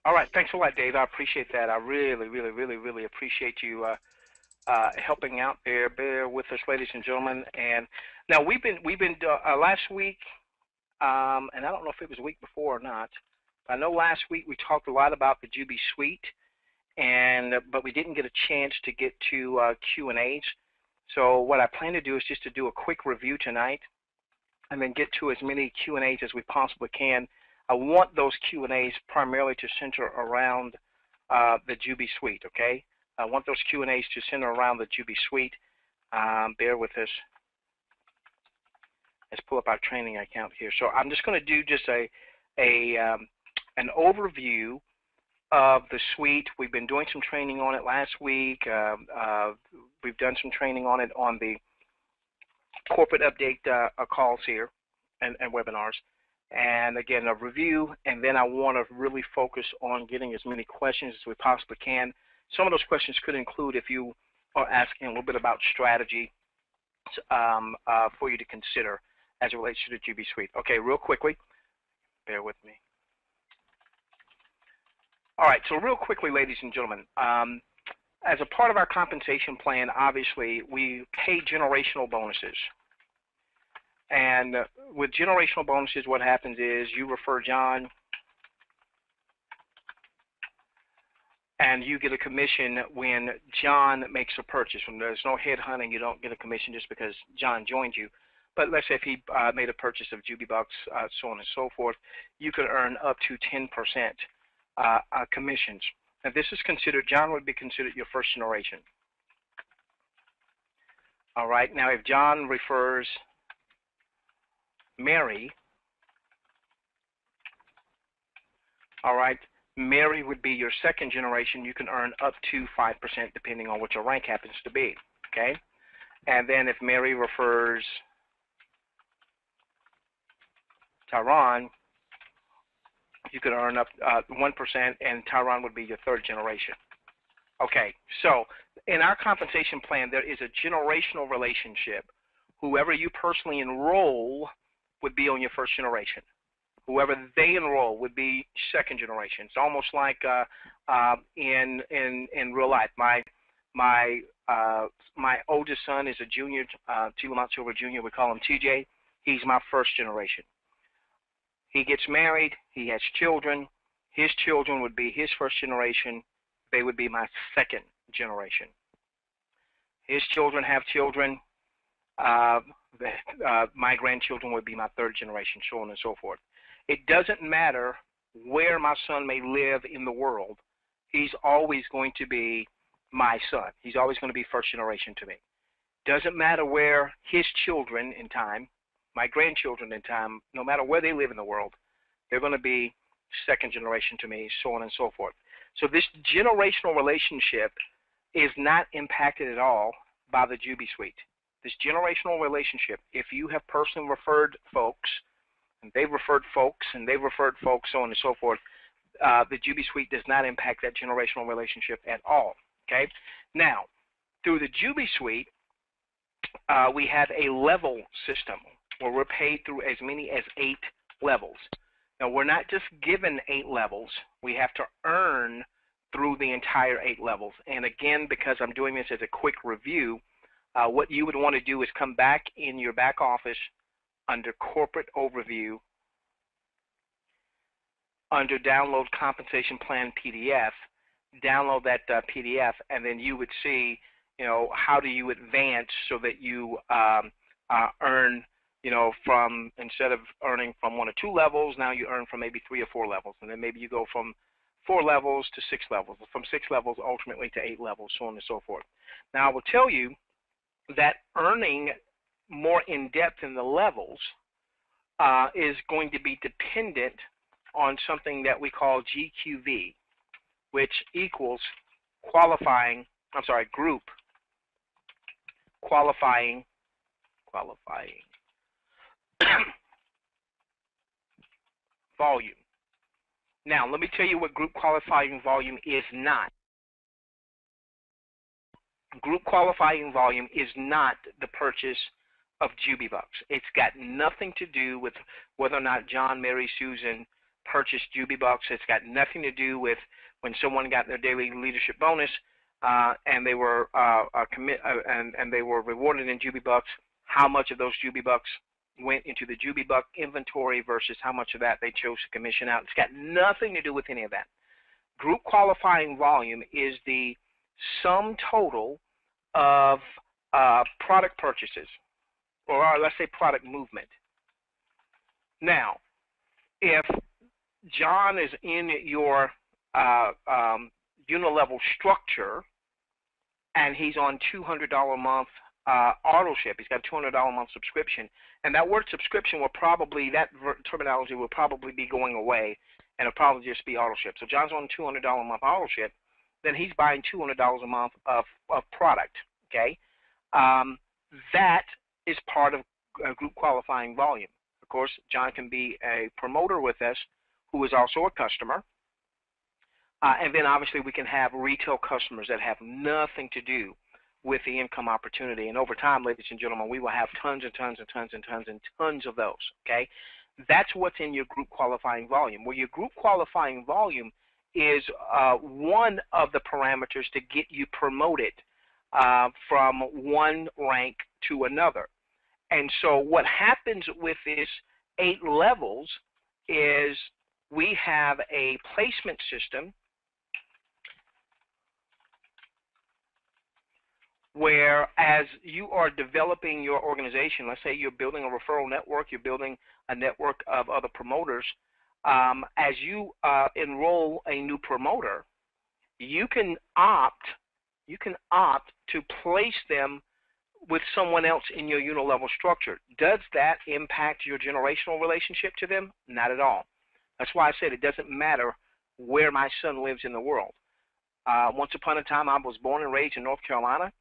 All right, thanks a lot, Dave. I appreciate that. I really appreciate you helping out there. Bear with us, ladies and gentlemen. And now we've been last week, and I don't know if it was a week before or not. I know last week we talked a lot about the Jubi Suite, but we didn't get a chance to get to Q&As. So what I plan to do is just to do a quick review tonight, and then get to as many Q&As as we possibly can. I want those Q&As primarily to center around the Jubi Suite, okay? I want those Q&As to center around the Jubi Suite. Bear with us. Let's pull up our training account here. So I'm just going to do just an overview of the suite. We've been doing some training on it last week. We've done some training on it on the corporate update calls here and webinars. And again, a review, and then I want to really focus on getting as many questions as we possibly can. Some of those questions could include if you are asking a little bit about strategy for you to consider as it relates to the Jubi Suite. Okay, real quickly, bear with me. All right, so real quickly, ladies and gentlemen, as a part of our compensation plan, obviously, we pay generational bonuses. And with generational bonuses, what happens is you refer John, and you get a commission when John makes a purchase. When there's no headhunting, you don't get a commission just because John joined you. But let's say if he made a purchase of Jubi Bucks, so on and so forth, you could earn up to 10% commissions. Now this is considered, John would be considered your first generation. All right, now if John refers Mary, all right, Mary would be your second generation. You can earn up to 5% depending on what your rank happens to be, okay? And then if Mary refers Tyron, you could earn up 1%, and Tyron would be your third generation. Okay, so in our compensation plan, there is a generational relationship. Whoever you personally enroll would be on your first generation. Whoever they enroll would be second generation. It's almost like in real life. My oldest son is a junior, T. Lamont Silver Jr. We call him TJ. He's my first generation. He gets married. He has children. His children would be his first generation. They would be my second generation. His children have children. My grandchildren would be my third generation, so on and so forth. It doesn't matter where my son may live in the world. He's always going to be my son. He's always going to be first generation to me. Doesn't matter where his children in time, my grandchildren in time, no matter where they live in the world, they're going to be second generation to me, so on and so forth. So this generational relationship is not impacted at all by the Jubi Suite. This generational relationship, if you have personally referred folks, and they've referred folks, and they've referred folks, so on and so forth, the Jubi Suite does not impact that generational relationship at all, okay? Now, through the Jubi Suite, we have a level system where we're paid through as many as 8 levels. Now, we're not just given 8 levels. We have to earn through the entire 8 levels. And again, because I'm doing this as a quick review, what you would want to do is come back in your back office under Corporate Overview, under Download Compensation Plan PDF, download that PDF, and then you would see, you know, how do you advance so that you earn, you know, from, instead of earning from 1 or 2 levels, now you earn from maybe 3 or 4 levels, and then maybe you go from 4 levels to 6 levels, from 6 levels ultimately to 8 levels, so on and so forth. Now, I will tell you that earning more in depth in the levels is going to be dependent on something that we call GQV, which equals group qualifying volume. Now, let me tell you what group qualifying volume is not. Group qualifying volume is not the purchase of Jubi Bucks. It's got nothing to do with whether or not John, Mary, Susan purchase JubiBucks. It's got nothing to do with when someone got their daily leadership bonus and they were and they were rewarded in JubiBucks. How much of those JubiBucks went into the JubiBuck inventory versus how much of that they chose to commission out. It's got nothing to do with any of that. Group qualifying volume is the sum total of product purchases, or let's say product movement. Now, if John is in your unilevel structure and he's on $200 a month auto ship, he's got a $200 a month subscription, and that word subscription will probably, that terminology will probably be going away, and it'll probably just be auto ship. So John's on $200 a month auto ship, then he's buying $200 a month of product, okay? That is part of group qualifying volume. Of course, John can be a promoter with us who is also a customer. And then obviously we can have retail customers that have nothing to do with the income opportunity. And over time, ladies and gentlemen, we will have tons and tons and tons and tons and tons of those, okay? That's what's in your group qualifying volume. Well, your group qualifying volume is one of the parameters to get you promoted from one rank to another. And so what happens with this 8 levels is we have a placement system where as you are developing your organization, let's say you're building a referral network, you're building a network of other promoters, as you enroll a new promoter, you can opt to place them with someone else in your unilevel structure. Does that impact your generational relationship to them? Not at all. That's why I said it doesn't matter where my son lives in the world. Once upon a time, I was born and raised in North Carolina.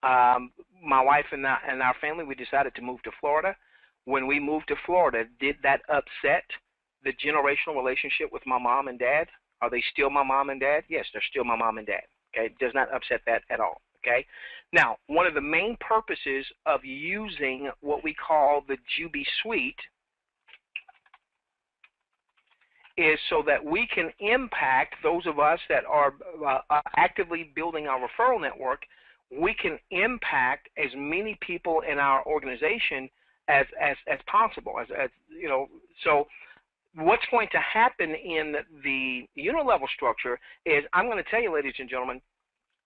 My wife and our family, we decided to move to Florida. When we moved to Florida, did that upset the generational relationship with my mom and dad? Are they still my mom and dad? Yes, they're still my mom and dad. Okay, it does not upset that at all. Okay, now one of the main purposes of using what we call the Jubi Suite is so that we can impact those of us that are actively building our referral network. We can impact as many people in our organization as possible. As you know, so what's going to happen in the unilevel structure is, I'm going to tell you, ladies and gentlemen,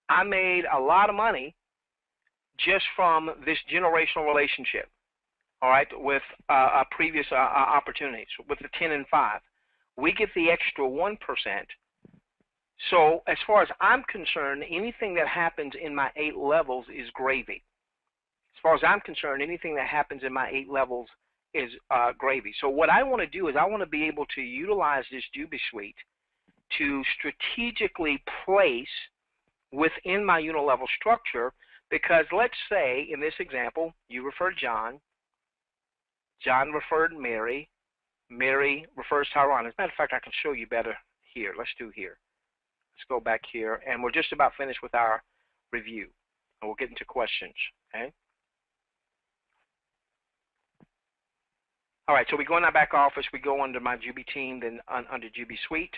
I made a lot of money just from this generational relationship, all right, with previous opportunities, with the 10 and 5. We get the extra 1%. So as far as I'm concerned, anything that happens in my 8 levels is gravy. As far as I'm concerned, anything that happens in my 8 levels is gravy. So what I want to do is I want to be able to utilize this Jubi Suite to strategically place within my unilevel structure, because let's say in this example, you referred John, John referred Mary, Mary refers Tyrone. As a matter of fact, I can show you better here. Let's do here. Let's go back here, and we're just about finished with our review, and we'll get into questions, okay? All right, so we go in our back office, we go under my Jubi team, then under Jubi Suite,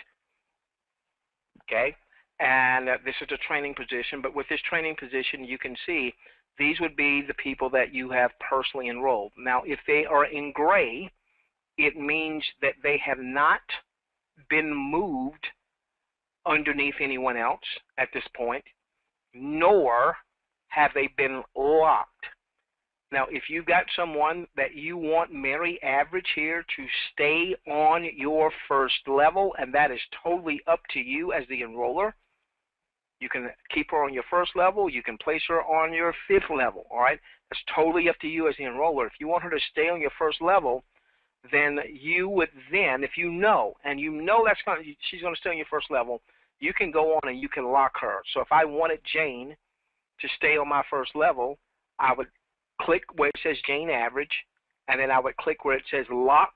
okay? And this is a training position, but with this training position, you can see these would be the people that you have personally enrolled. Now, if they are in gray, it means that they have not been moved underneath anyone else at this point, nor have they been locked. Now, if you've got someone that you want Mary Average here to stay on your first level, and that is totally up to you as the enroller, you can keep her on your first level, you can place her on your 5th level, all right? That's totally up to you as the enroller. If you want her to stay on your first level, then you would then, if you know, and you know she's going to stay on your first level, you can go on and you can lock her. So if I wanted Jane to stay on my first level, I would click where it says Jane Average, and then I would click where it says Lock,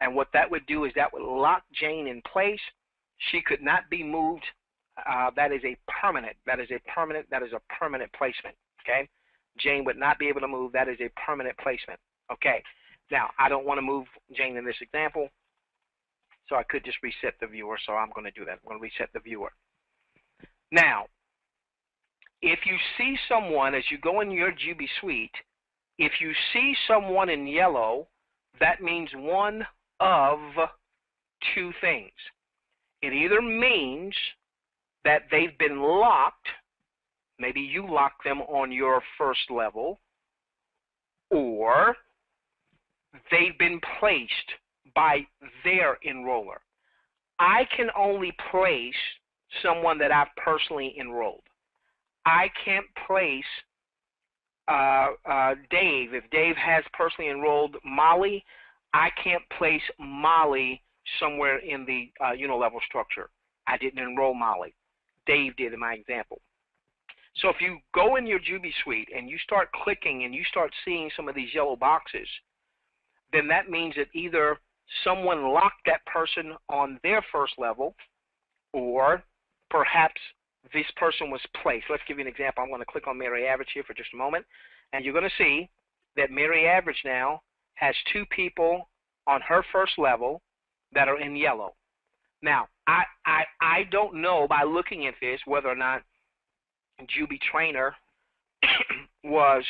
and what that would do is that would lock Jane in place. She could not be moved. That is a permanent placement, okay? Jane would not be able to move. That is a permanent placement, okay? Now, I don't want to move Jane in this example. So I could just reset the viewer, so I'm going to do that. I'm going to reset the viewer. Now, if you see someone, as you go in your Jubi suite, if you see someone in yellow, that means one of two things. It either means that they've been locked, maybe you locked them on your first level, or they've been placed by their enroller. I can only place someone that I've personally enrolled. I can't place Dave. If Dave has personally enrolled Molly, I can't place Molly somewhere in the unilevel structure. I didn't enroll Molly. Dave did in my example. So if you go in your Jubi suite and you start clicking and you start seeing some of these yellow boxes, then that means that either someone locked that person on their first level, or perhaps this person was placed. Let's give you an example. I'm going to click on Mary Average here for just a moment, and you're going to see that Mary Average now has two people on her first level that are in yellow. Now, I don't know by looking at this whether or not Jubi Trainer was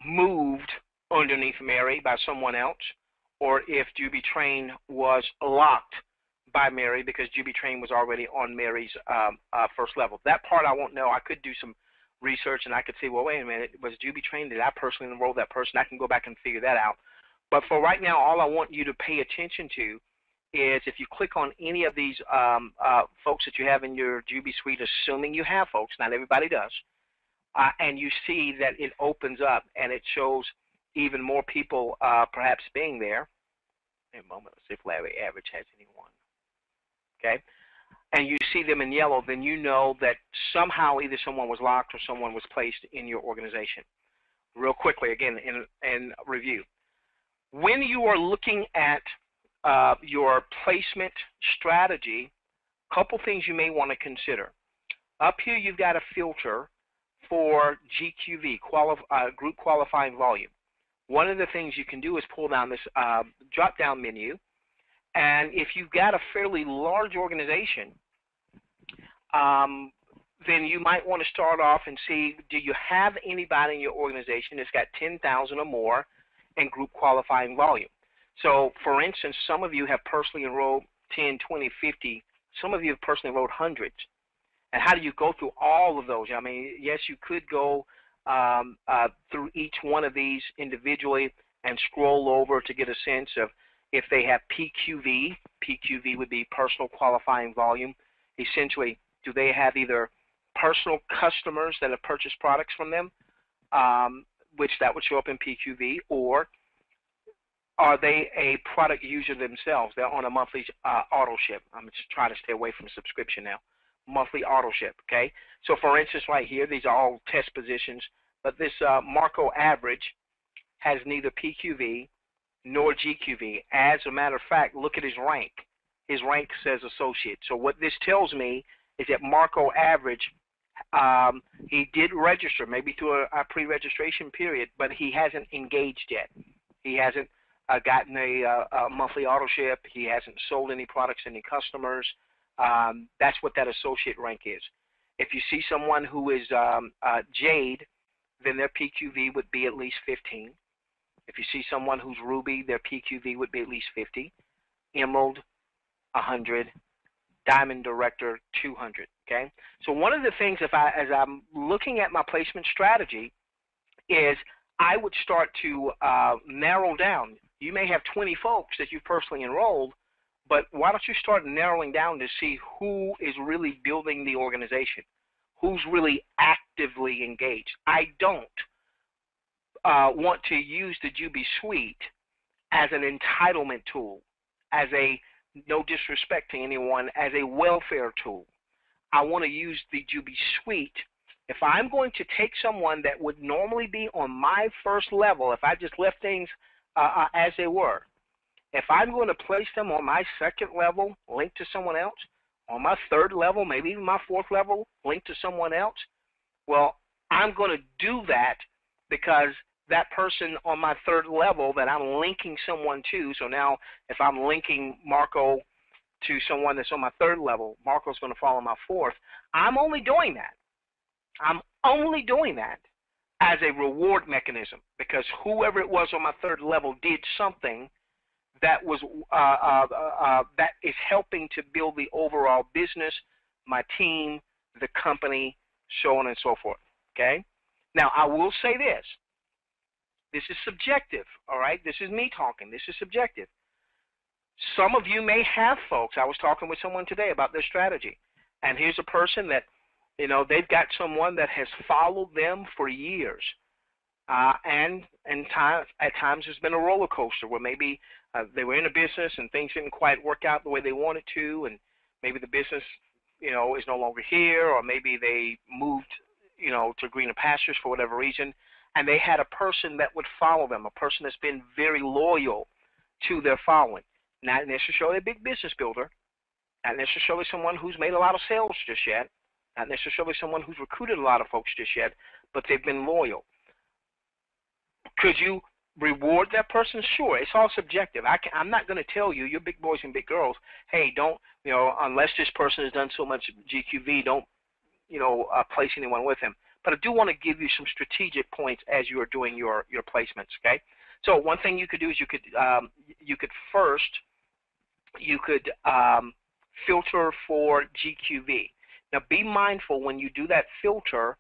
moved underneath Mary by someone else, or if Jubi Train was locked by Mary because Jubi Train was already on Mary's first level. That part I won't know. I could do some research and I could say, well, wait a minute, was Jubi Train, did I personally enroll that person? I can go back and figure that out. But for right now, all I want you to pay attention to is if you click on any of these folks that you have in your Jubi suite, assuming you have folks, not everybody does, and you see that it opens up and it shows even more people perhaps being there. Wait a moment, let's see if Larry Average has anyone. Okay, and you see them in yellow, then you know that somehow either someone was locked or someone was placed in your organization. Real quickly, again, in review. When you are looking at your placement strategy, a couple things you may want to consider. Up here, you've got a filter for GQV, group qualifying volume. One of the things you can do is pull down this drop-down menu, and if you've got a fairly large organization, then you might want to start off and see, do you have anybody in your organization that's got 10,000 or more in group qualifying volume? So, for instance, some of you have personally enrolled 10, 20, 50. Some of you have personally enrolled hundreds. And how do you go through all of those? I mean, yes, you could go through each one of these individually and scroll over to get a sense of if they have PQV. PQV would be personal qualifying volume. Essentially, do they have either personal customers that have purchased products from them, which that would show up in PQV, or are they a product user themselves? They're on a monthly auto ship. I'm just trying to stay away from subscription now. Monthly auto ship, okay? So for instance, right here, these are all test positions, but this Marco Average has neither PQV nor GQV. As a matter of fact, look at his rank. His rank says associate. So what this tells me is that Marco Average, he did register, maybe through a pre-registration period, but he hasn't engaged yet. He hasn't gotten a monthly auto ship. He hasn't sold any products to any customers. That's what that associate rank is. If you see someone who is Jade, then their PQV would be at least 15. If you see someone who's Ruby, their PQV would be at least 50. Emerald, 100. Diamond Director, 200. Okay. So one of the things, as I'm looking at my placement strategy, is I would start to narrow down. You may have 20 folks that you've personally enrolled, but why don't you start narrowing down to see who is really building the organization, who's really actively engaged. I don't want to use the Jubi suite as an entitlement tool, as a, no disrespect to anyone, as a welfare tool. I want to use the Jubi suite. If I'm going to take someone that would normally be on my first level, if I just left things as they were, if I'm going to place them on my second level, linked to someone else, on my third level, maybe even my fourth level, linked to someone else, well, I'm going to do that because that person on my third level that I'm linking someone to, so now if I'm linking Marco to someone that's on my third level. Marco's going to follow my fourth. I'm only doing that. I'm only doing that as a reward mechanism, because whoever it was on my third level did something that was that is helping to build the overall business, my team, the company, so on and so forth. Okay. Now I will say this. This is subjective. All right. This is me talking. This is subjective. Some of you may have folks. I was talking with someone today about their strategy, and here's a person that, you know, they've got someone that has followed them for years, and at times there's been a roller coaster where maybe they were in a business and things didn't quite work out the way they wanted to, and maybe the business, you know, is no longer here, or maybe they moved, you know, to greener pastures for whatever reason, and they had a person that would follow them, a person that's been very loyal to their following. Not necessarily a big business builder, not necessarily someone who's made a lot of sales just yet, not necessarily someone who's recruited a lot of folks just yet, but they've been loyal. Could you reward that person? Sure. It's all subjective. I'm not going to tell you, you're big boys and big girls, hey, don't, you know, unless this person has done so much GQV, don't, you know, place anyone with him. But I do want to give you some strategic points as you are doing your placements, okay? So one thing you could do is you could first filter for GQV. Now be mindful when you do that filter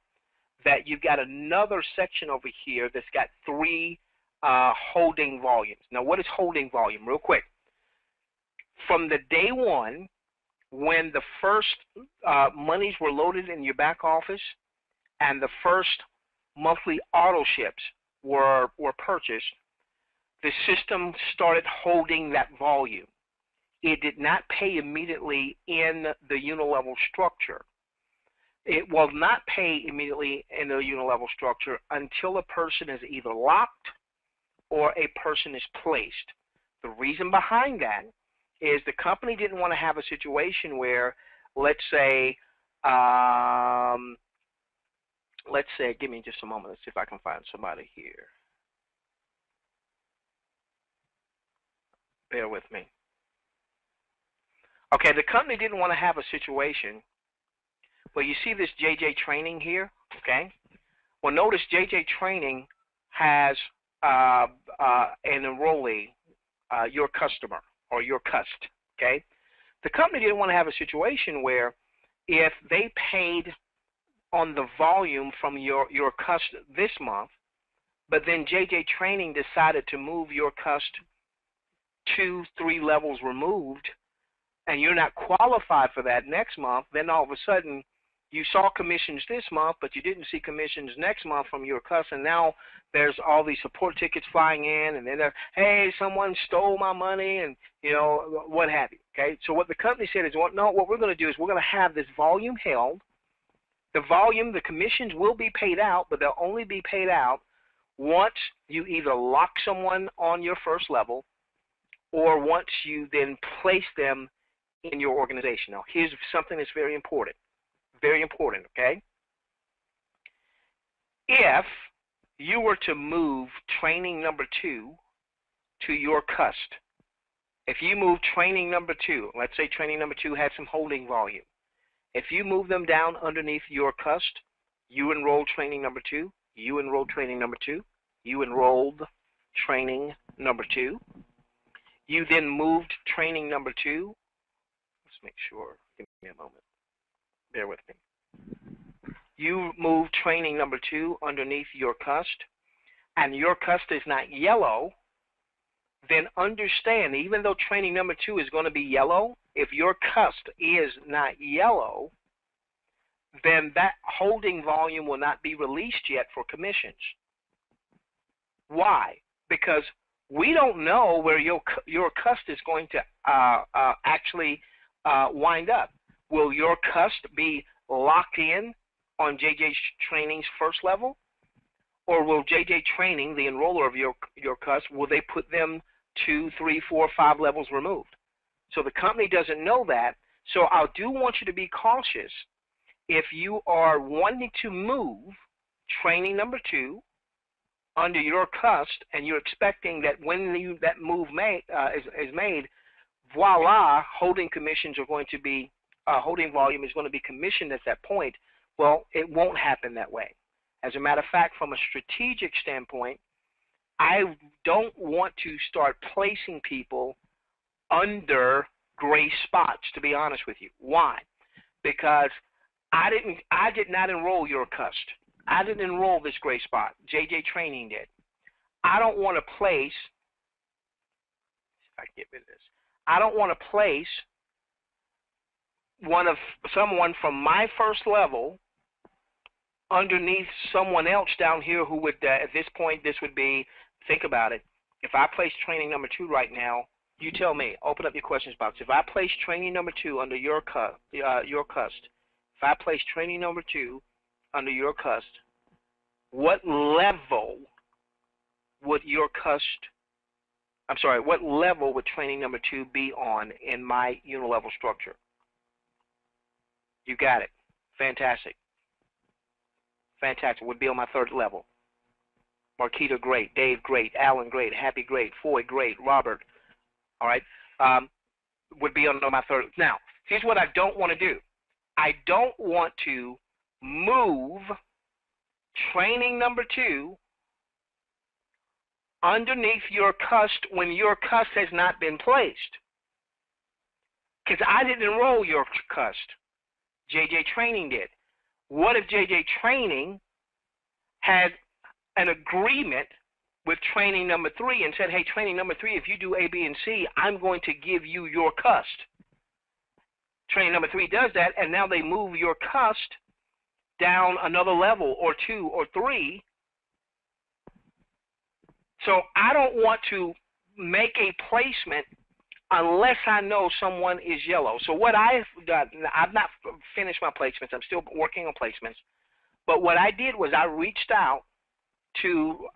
that you've got another section over here that's got 3 holding volumes. Now what is holding volume? Real quick. From the day one when the first monies were loaded in your back office and the first monthly auto ships were purchased, the system started holding that volume. It did not pay immediately in the unilevel structure. It will not pay immediately in the unilevel structure until a person is either locked or a person is placed. The reason behind that is the company didn't want to have a situation where, let's say, give me just a moment. Let's see if I can find somebody here. Bear with me. Okay, the company didn't want to have a situation where you see this JJ Training here, okay? Well, notice JJ Training has an enrollee, your customer or your cust, okay? The company didn't want to have a situation where if they paid on the volume from your cust this month, but then JJ Training decided to move your cust 2-3 levels removed, and you're not qualified for that next month, then all of a sudden you saw commissions this month, but you didn't see commissions next month from your cust, and now there's all these support tickets flying in, and then they're, hey, someone stole my money, and you know, what have you. Okay, so what the company said is, what we're going to do is we're going to have this volume held. The volume, the commissions will be paid out, but they'll only be paid out once you either lock someone on your first level or once you then place them in your organization. Now, here's something that's very important. Very important, okay? If you were to move training number 2 to your cust, if you move training number 2, let's say training number 2 had some holding volume. If you move them down underneath your cust, you enrolled training number 2, you enrolled training number 2, you enrolled training number 2, you then moved training number 2. Let's make sure. Give me a moment. Bear with me. You move training number 2 underneath your cust, and your cust is not yellow, then understand, even though training number 2 is going to be yellow, if your cust is not yellow, then that holding volume will not be released yet for commissions. Why? Because we don't know where your cust is going to actually wind up. Will your cust be locked in on JJ Training's first level? Or will JJ Training, the enroller of your cust, will they put them 2, 3, 4, 5 levels removed? So the company doesn't know that. So I do want you to be cautious if you are wanting to move training number 2 under your cust and you're expecting that when that move is made, voila, holding commissions are going to be, holding volume is going to be commissioned at that point. Well, it won't happen that way. As a matter of fact, from a strategic standpoint, I don't want to start placing people under gray spots, to be honest with you. Why? Because I did not enroll your cust. I didn't enroll this gray spot. JJ Training did. I don't want to place, if I can get rid of this, I don't want to place someone from my first level underneath someone else down here who would, at this point, this would be, think about it. If I place training number 2 right now, you tell me, open up your questions box. If I place training number 2 under your cust, if I place training number 2 under your cust, what level would your cust, what level would training number 2 be on in my unilevel structure? You got it. Fantastic. Fantastic. Would be on my 3rd level. Marquita, great. Dave, great. Alan, great. Happy, great. Foy, great. Robert, all right, would be on my 3rd. Now, here's what I don't want to do. I don't want to move training number 2 underneath your cust when your cust has not been placed. Because I didn't enroll your cust. JJ Training did. What if JJ Training had an agreement with training number 3 and said, hey, training number 3, if you do A, B, and C, I'm going to give you your cust. Training number 3 does that, and now they move your cust down another level or 2 or 3. So I don't want to make a placement unless I know someone is yellow. So what I've done, I've not finished my placements. I'm still working on placements. But what I did was I reached out to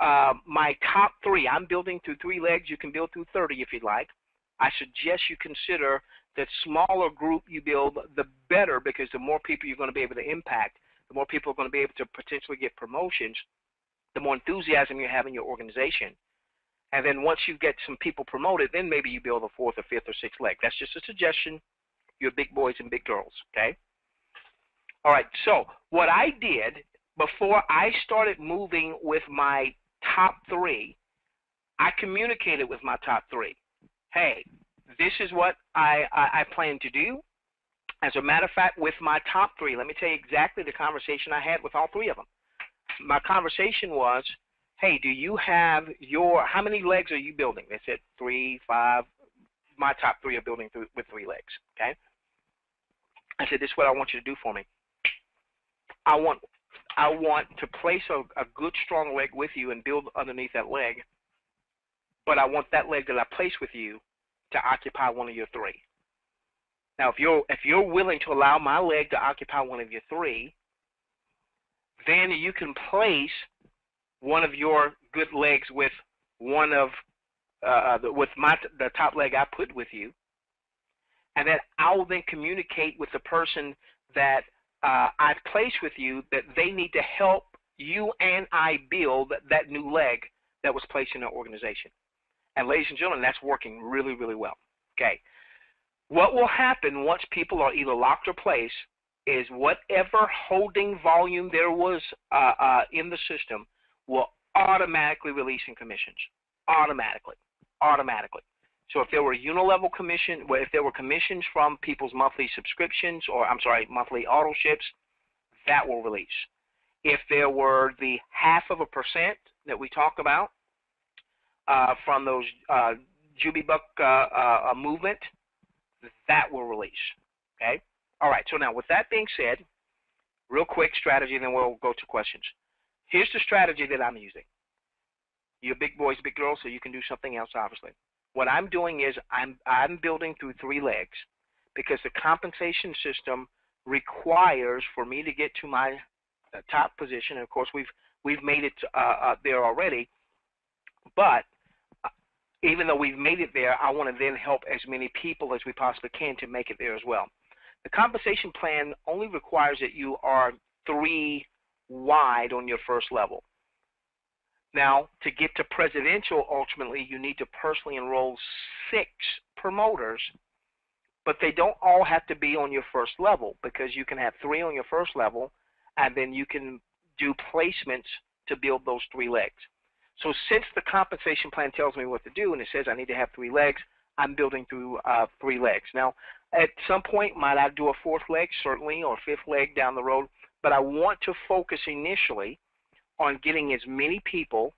my top 3. I'm building through 3 legs. You can build through 30 if you'd like. I suggest you consider the smaller group you build, the better, because the more people you're going to be able to impact, the more people are going to be able to potentially get promotions, the more enthusiasm you have in your organization. And then once you get some people promoted, then maybe you build a 4th or 5th or 6th leg. That's just a suggestion. You're big boys and big girls, okay? All right, so what I did before I started moving with my top 3, I communicated with my top 3. Hey, this is what I plan to do. As a matter of fact, with my top 3, let me tell you exactly the conversation I had with all 3 of them. My conversation was, hey, do you have how many legs are you building? They said 3, 5. My top 3 are building with 3 legs, okay? I said, this is what I want you to do for me. I want to place a good, strong leg with you and build underneath that leg, but I want that leg that I place with you to occupy one of your 3. Now, if you're willing to allow my leg to occupy one of your 3, then you can place one of your good legs with one of the top leg I put with you, and then I will then communicate with the person that I've placed with you that they need to help you and I build that new leg that was placed in our organization. And ladies and gentlemen, that's working really, really well. Okay. What will happen once people are either locked or placed is whatever holding volume there was in the system will automatically release in commissions. Automatically. So if there were unilevel commission, if there were commissions from people's monthly subscriptions, or monthly auto ships, that will release. If there were the 0.5% that we talk about from those Jubi Buck movement, that will release. Okay. All right. So now, with that being said, real quick strategy, then we'll go to questions. Here's the strategy that I'm using. You're big boys, big girls, so you can do something else, obviously. What I'm doing is I'm building through 3 legs because the compensation system requires for me to get to my top position. And of course, we've made it there already. But even though we've made it there, I want to then help as many people as we possibly can to make it there as well. The compensation plan only requires that you are 3 wide on your first level. Now, to get to presidential, ultimately, you need to personally enroll 6 promoters but they don't all have to be on your first level, because you can have 3 on your first level, and then you can do placements to build those 3 legs. So since the compensation plan tells me what to do, and it says I need to have 3 legs, I'm building through 3 legs. Now, at some point, might I do a 4th leg? Certainly, or 5th leg down the road, but I want to focus initially on getting as many people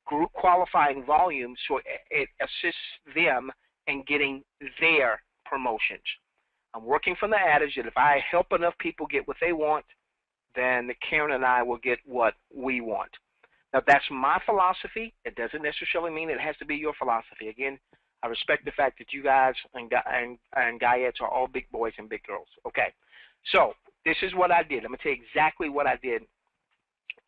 group qualifying volume so it assists them in getting their promotions. I'm working from the adage that if I help enough people get what they want, then Karen and I will get what we want. Now, that's my philosophy. It doesn't necessarily mean it has to be your philosophy. Again, I respect the fact that you guys and guyettes are all big boys and big girls. Okay, so this is what I did. I'm going to tell you exactly what I did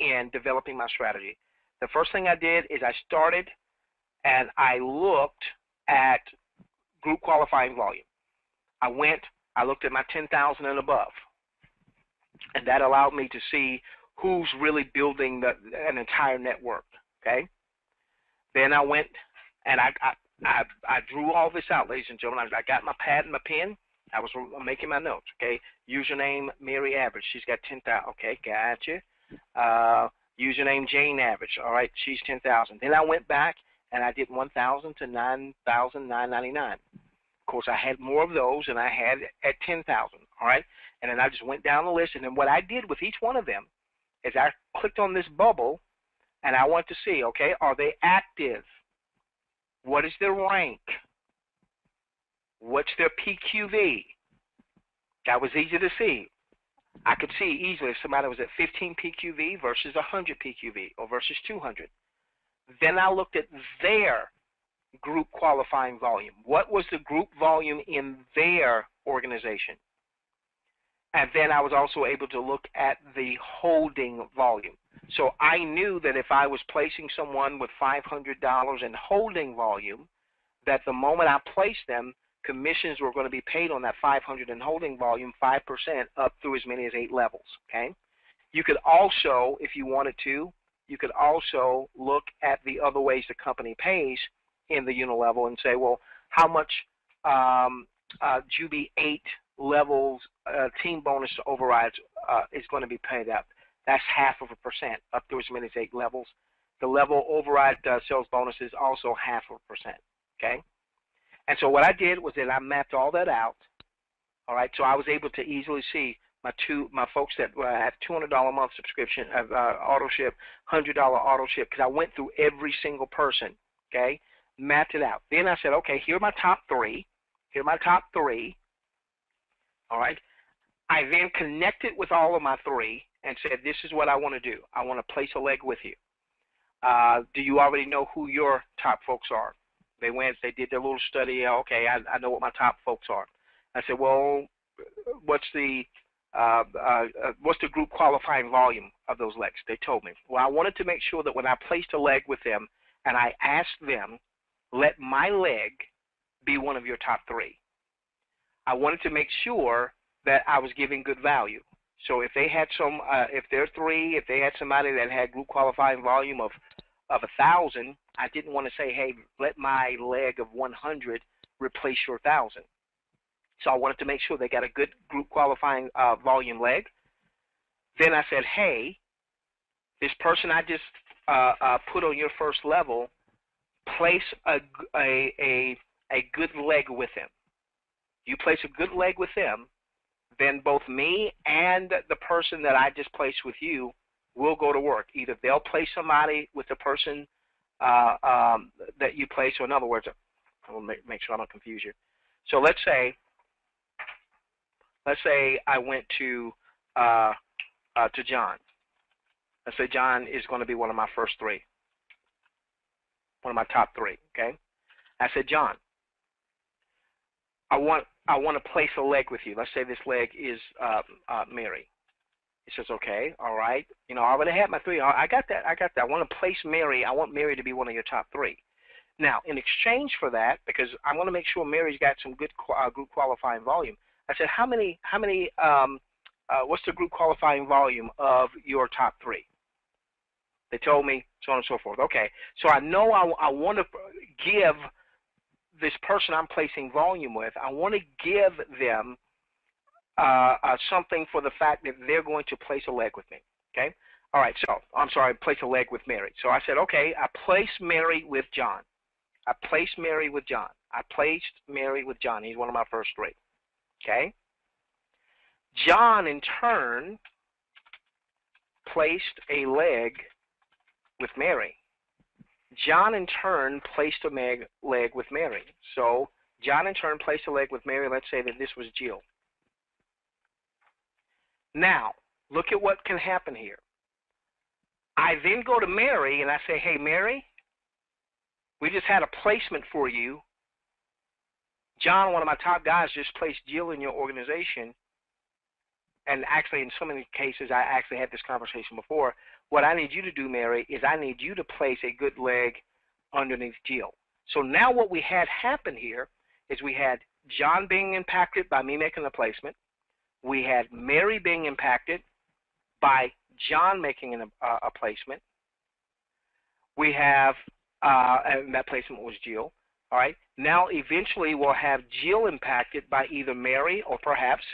in developing my strategy. The first thing I did is I started and I looked at group qualifying volume. I looked at my 10,000 and above, and that allowed me to see who's really building an entire network. Okay. Then I went and I drew all this out, ladies and gentlemen. I got my pad and my pen. I was making my notes. Okay. Username Mary Average. She's got 10,000. Okay, gotcha. Username Jane Average. All right, she's 10,000. Then I went back and I did 1,000 to 9,999. Of course, I had more of those than I had at 10,000. All right, and then I just went down the list, and then what I did with each one of them is I clicked on this bubble, and I want to see, okay, are they active? What is their rank? What's their PQV? That was easy to see. I could see easily if somebody was at 15 PQV versus 100 PQV or versus 200. Then I looked at their group qualifying volume. What was the group volume in their organization? And then I was also able to look at the holding volume. So I knew that if I was placing someone with $500 in holding volume, that the moment I placed them, commissions were going to be paid on that 500 in holding volume, 5% up through as many as 8 levels. Okay. You could also, if you wanted to, you could also look at the other ways the company pays in the unilevel and say, well, how much Jubi 8 levels team bonus overrides is going to be paid out. That's 0.5%, up to as many as 8 levels. The level override sales bonus is also 0.5%. Okay, and so what I did was that I mapped all that out. All right, so I was able to easily see my folks that have $200 a month subscription, auto ship, $100 auto ship, because I went through every single person. Okay, mapped it out. Then I said, okay, here are my top 3. Here are my top 3. All right. I then connected with all of my 3 and said, this is what I want to do. I want to place a leg with you. Do you already know who your top folks are? They went, they did their little study. Okay, I know what my top folks are. I said, well, what's the group qualifying volume of those legs? They told me. Well, I wanted to make sure that when I placed a leg with them and I asked them, let my leg be one of your top 3. I wanted to make sure that I was giving good value. So if they had if they're 3, if they had somebody that had group qualifying volume of 1,000, I didn't want to say, hey, let my leg of 100 replace your 1,000. So I wanted to make sure they got a good group qualifying volume leg. Then I said, hey, this person I just put on your first level, place a good leg with them. You place a good leg with them, then both me and the person that I just placed with you will go to work. Either they'll place somebody with the person that you place, or in other words, I will make sure I don't confuse you. So let's say I went to John. Let's say John is going to be one of my first 3, one of my top 3. Okay, I said, John, I want to place a leg with you. Let's say this leg is Mary. He says, okay, all right. You know, I already had my 3. I got that. I want to place Mary. I want Mary to be one of your top 3. Now, in exchange for that, because I want to make sure Mary's got some good group qualifying volume, I said, what's the group qualifying volume of your top 3? They told me so on and so forth. Okay, so I know I want to give this person I'm placing volume with, I want to give them something for the fact that they're going to place a leg with me. Okay? All right, so I'm sorry, place a leg with Mary. So I said, okay, I place Mary with John. I placed Mary with John. I placed Mary with John. He's one of my first three. Okay? John, in turn, placed a leg with Mary. John, in turn, placed a leg with Mary. So John, in turn, placed a leg with Mary. Let's say that this was Jill. Now, look at what can happen here. I then go to Mary and I say, hey, Mary, we just had a placement for you. John, one of my top guys, just placed Jill in your organization. And actually, in so many cases, I actually had this conversation before. What I need you to do, Mary, is I need you to place a good leg underneath Jill. So now what we had happen here is we had John being impacted by me making a placement. We had Mary being impacted by John making a placement. We have, and that placement was Jill. All right. Now, eventually, we'll have Jill impacted by either Mary or perhaps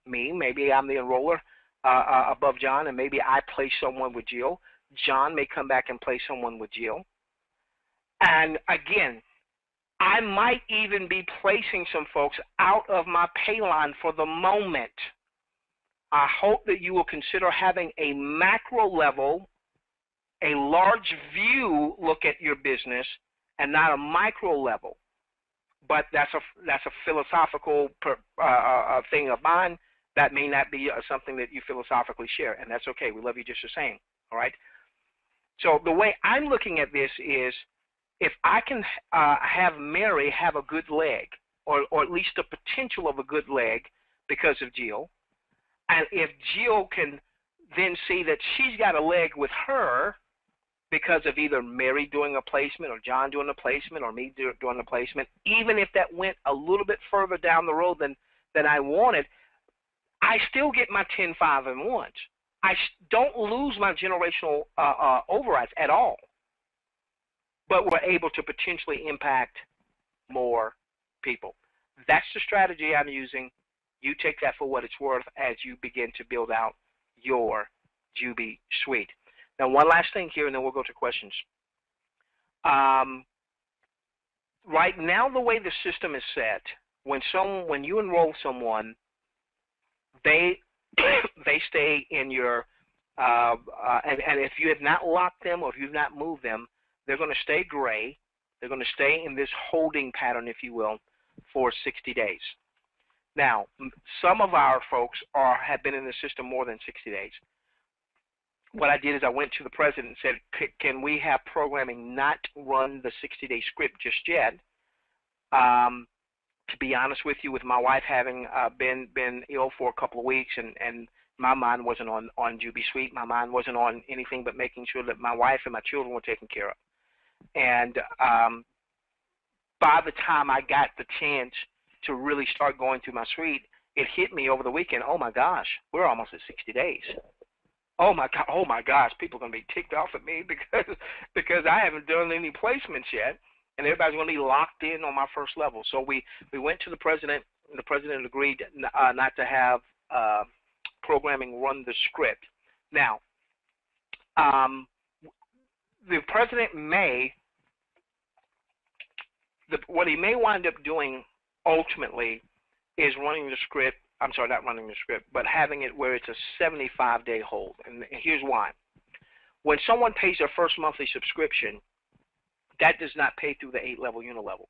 me. Maybe I'm the enroller above John, and maybe I place someone with Jill. John may come back and place someone with Jill. And again, I might even be placing some folks out of my pay line for the moment. I hope that you will consider having a macro level, a large view look at your business, and not a micro level. But that's a philosophical thing of mine. That may not be something that you philosophically share, and that's okay. We love you just the same, all right? So the way I'm looking at this is if I can have Mary have a good leg, or at least the potential of a good leg because of Jill, and if Jill can then see that she's got a leg with her because of either Mary doing a placement or John doing a placement or me doing a placement, even if that went a little bit further down the road than I wanted, I still get my 10, 5, and 1s. I don't lose my generational overrides at all, but we're able to potentially impact more people. That's the strategy I'm using. You take that for what it's worth as you begin to build out your Jubi suite. Now, one last thing here, and then we'll go to questions. Right now, the way the system is set, when you enroll someone, they stay in your and if you have not locked them or if you've not moved them, they're going to stay gray. They're going to stay in this holding pattern, if you will, for 60 days. Now, some of our folks have been in the system more than 60 days. What I did is I went to the president and said, can we have programming not run the 60-day script just yet? To be honest with you, with my wife having been ill for a couple of weeks, and my mind wasn't on Jubi Suite. My mind wasn't on anything but making sure that my wife and my children were taken care of. And by the time I got the chance to really start going through my suite, it hit me over the weekend. Oh my gosh, we're almost at 60 days. Oh my gosh, people are going to be ticked off at me because I haven't done any placements yet, and everybody's going to be locked in on my first level. So we went to the president, and the president agreed not to have programming run the script. Now, the president what he may wind up doing ultimately is running the script. I'm sorry, not running the script, but having it where it's a 75-day hold. And here's why. When someone pays their first monthly subscription, that does not pay through the 8-level unilevel.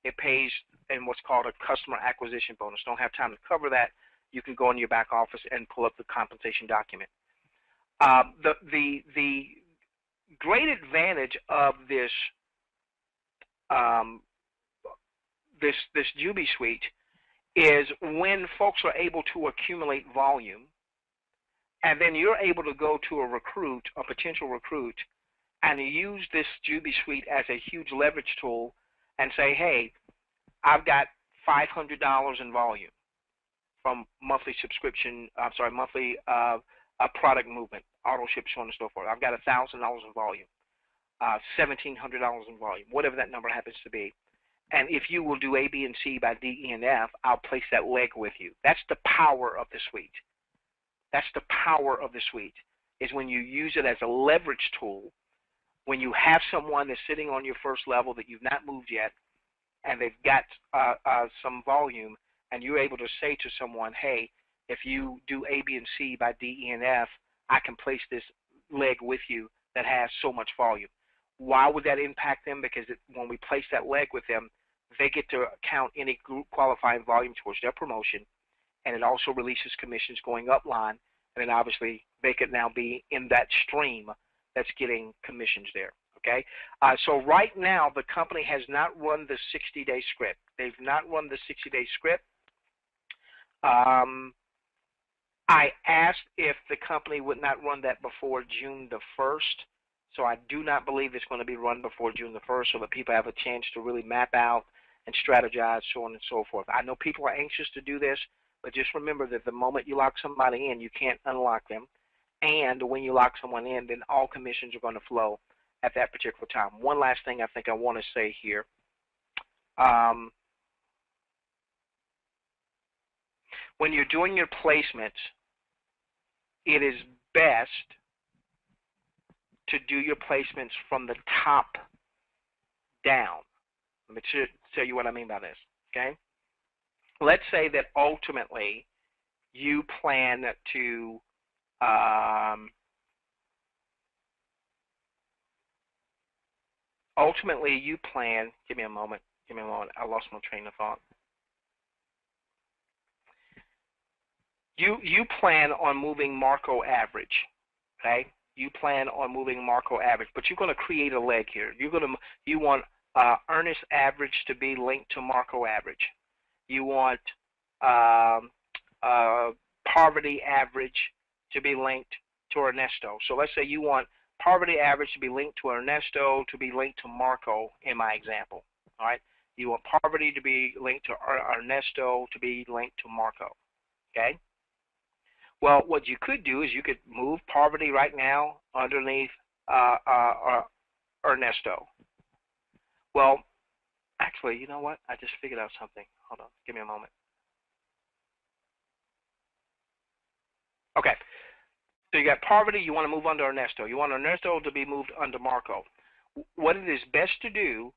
It pays in what's called a customer acquisition bonus. Don't have time to cover that. You can go in your back office and pull up the compensation document. The great advantage of this this Jubi suite is when folks are able to accumulate volume, and then you're able to go to a potential recruit, and use this Jubi suite as a huge leverage tool and say, hey, I've got $500 in volume from monthly subscription, monthly product movement, auto ship, so on and so forth. I've got $1,000 in volume, $1,700 in volume, whatever that number happens to be. And if you will do A, B, and C by D, E, and F, I'll place that leg with you. That's the power of the suite. That's the power of the suite, is when you use it as a leverage tool, when you have someone that's sitting on your first level that you've not moved yet, and they've got some volume, and you're able to say to someone, hey, if you do A, B, and C by D, E, and F, I can place this leg with you that has so much volume. Why would that impact them? Because when we place that leg with them, they get to count any group qualifying volume towards their promotion, and it also releases commissions going upline, and then obviously they could now be in that stream that's getting commissions there. Okay, so right now the company has not run the 60-day script. They've not run the 60-day script. I asked if the company would not run that before June the 1st. So I do not believe it's going to be run before June the 1st, so that people have a chance to really map out and strategize, so on and so forth. I know people are anxious to do this, but just remember that the moment you lock somebody in, you can't unlock them. And when you lock someone in, then all commissions are going to flow at that particular time. One last thing I think I want to say here. When you're doing your placements, it is best to do your placements from the top down. Let me tell you what I mean by this, okay? Let's say that ultimately you plan to give me a moment, I lost my train of thought. You plan on moving Marco average, okay? You plan on moving Marco average, but you're going to create a leg here. You want Ernest average to be linked to Marco average. You want poverty average to be linked to Ernesto. So let's say you want poverty average to be linked to Ernesto to be linked to Marco in my example. All right. You want poverty to be linked to Ernesto to be linked to Marco. Okay. Well, what you could do is you could move poverty right now underneath Ernesto. Well, actually, you know what? I just figured out something. Hold on. Give me a moment. Okay. So you got poverty. You want to move under Ernesto. You want Ernesto to be moved under Marco. What it is best to do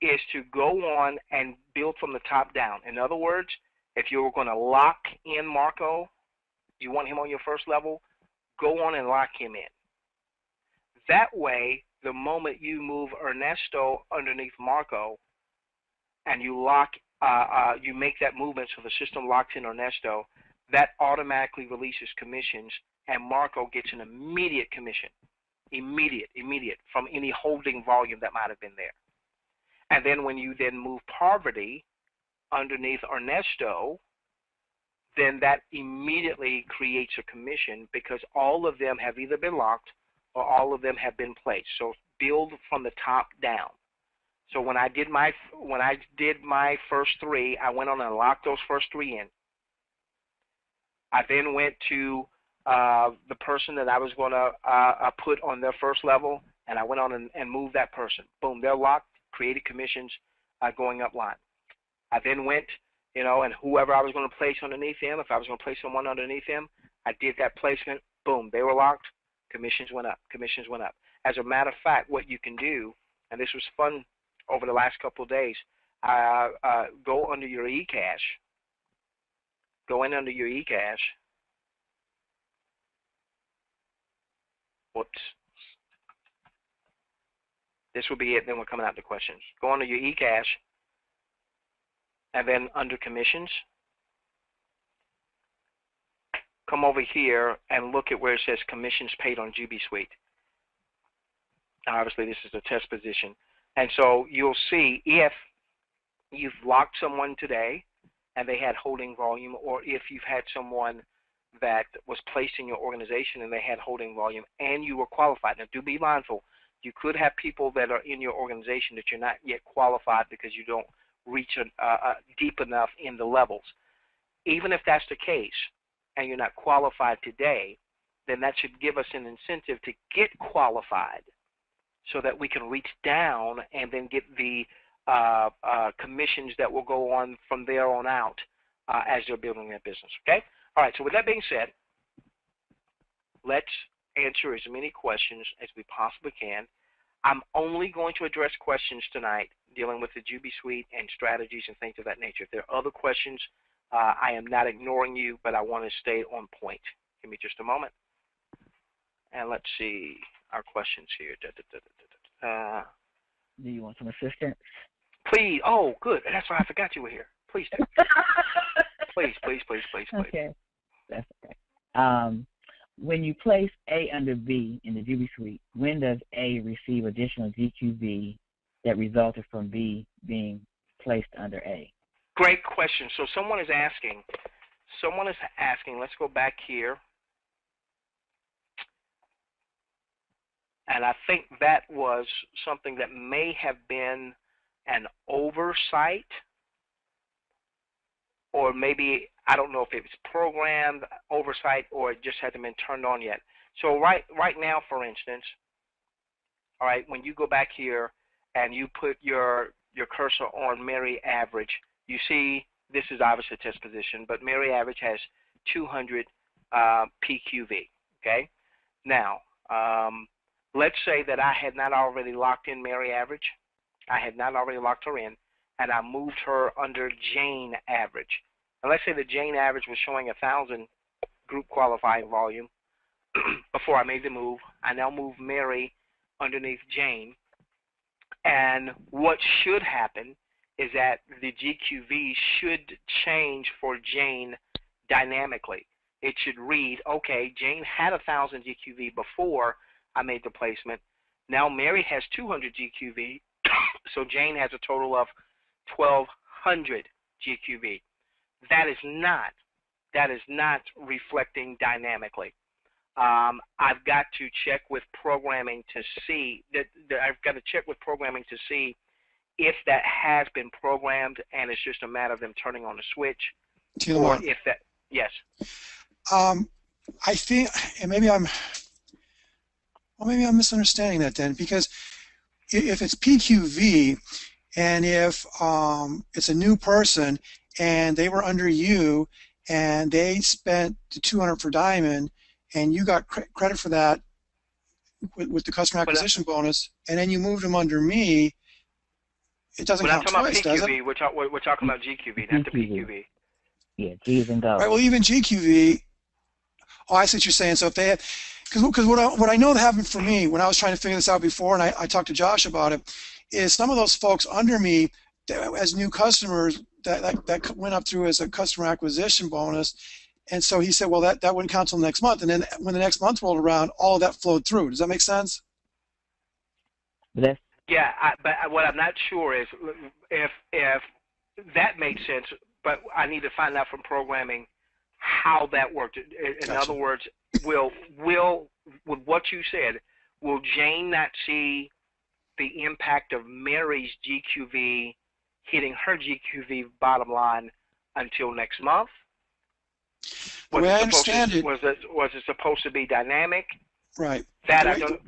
is to go on and build from the top down. In other words, if you're going to lock in Marco, you want him on your first level, go on and lock him in. That way, the moment you move Ernesto underneath Marco and you lock, you make that movement so the system locks in Ernesto, that automatically releases commissions, and Marco gets an immediate commission, immediate from any holding volume that might have been there. And then when you then move poverty underneath Ernesto, then that immediately creates a commission because all of them have either been locked or all of them have been placed. So build from the top down. So when I did my first three, I went on and locked those first three in. I then went to the person that I was going to put on their first level, and I went on and moved that person. Boom, they're locked, created commissions going up line. I then went, and whoever I was going to place underneath them, if I was going to place someone underneath them, I did that placement. Boom, they were locked. Commissions went up. Commissions went up. As a matter of fact, what you can do, and this was fun over the last couple of days, go under your eCash. Go in under your eCash. Whoops. This will be it. Then we're coming out to questions. Go under your eCash. And then under commissions, come over here and look at where it says commissions paid on Jubi Suite. Now, obviously, this is a test position. And so you'll see if you've locked someone today and they had holding volume, or if you've had someone that was placed in your organization and they had holding volume and you were qualified. Now, do be mindful. You could have people that are in your organization that you're not yet qualified because you don't reach deep enough in the levels. Even if that's the case and you're not qualified today, then that should give us an incentive to get qualified so that we can reach down and then get the commissions that will go on from there on out as they're building their business. Okay? All right, so with that being said, let's answer as many questions as we possibly can. I'm only going to address questions tonight dealing with the Jubi Suite and strategies and things of that nature. If there are other questions, I am not ignoring you, but I want to stay on point. Give me just a moment. And let's see our questions here. Do you want some assistance? Please. Oh, good. That's why I forgot you were here. Please do. Please. Okay. That's okay. When you place A under B in the Jubi Suite, when does A receive additional GQV that resulted from B being placed under A? Great question. So someone is asking, let's go back here. And I think that was something that may have been an oversight, or maybe, I don't know if it was programmed oversight or it just hasn't been turned on yet. So right now, for instance, all right, when you go back here and you put your cursor on Mary Average, you see this is obviously a test position, but Mary Average has 200 PQV, okay? Now, let's say that I had not already locked in Mary Average. I had not already locked her in, and I moved her under Jane Average. And let's say the Jane Average was showing 1,000 group qualifying volume before I made the move. I now move Mary underneath Jane. And what should happen is that the GQV should change for Jane dynamically. It should read, okay, Jane had 1,000 GQV before I made the placement. Now Mary has 200 GQV, so Jane has a total of 1,200 GQV. That is not reflecting dynamically. I've got to check with programming to see if that has been programmed and it's just a matter of them turning on the switch, or if that. Yes. I think, and maybe I'm misunderstanding that then, because if it's PQV and if it's a new person and they were under you and they spent the 200 for Diamond and you got credit for that with the customer acquisition bonus, and then you moved them under me, it doesn't count twice, does it? We're talking about GQV, not the PQV. Yeah, G's and G's. Right, well, even GQV, oh, I see what you're saying. So if they had, because what I know that happened for me when I was trying to figure this out before, and I talked to Josh about it, is some of those folks under me, as new customers, that went up through as a customer acquisition bonus, and so he said, well, that wouldn't count until next month, and then when the next month rolled around, all of that flowed through. Does that make sense? Yes. Yeah, but what I'm not sure is if that makes sense, but I need to find out from programming how that worked. In other words, will with what you said, will Jane not see the impact of Mary's GQV hitting her GQV bottom line until next month? Was it supposed to be dynamic? Right. That I don't.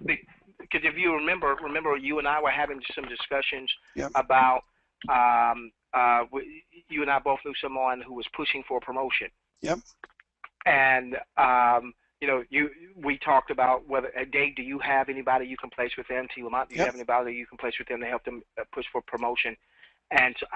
Because if you remember, you and I were having some discussions about. You and I both knew someone who was pushing for a promotion. Yep. And we talked about whether, Dave, do you have anybody you can place with them? T. Lamont, do you have anybody you can place with them to help them push for promotion? And so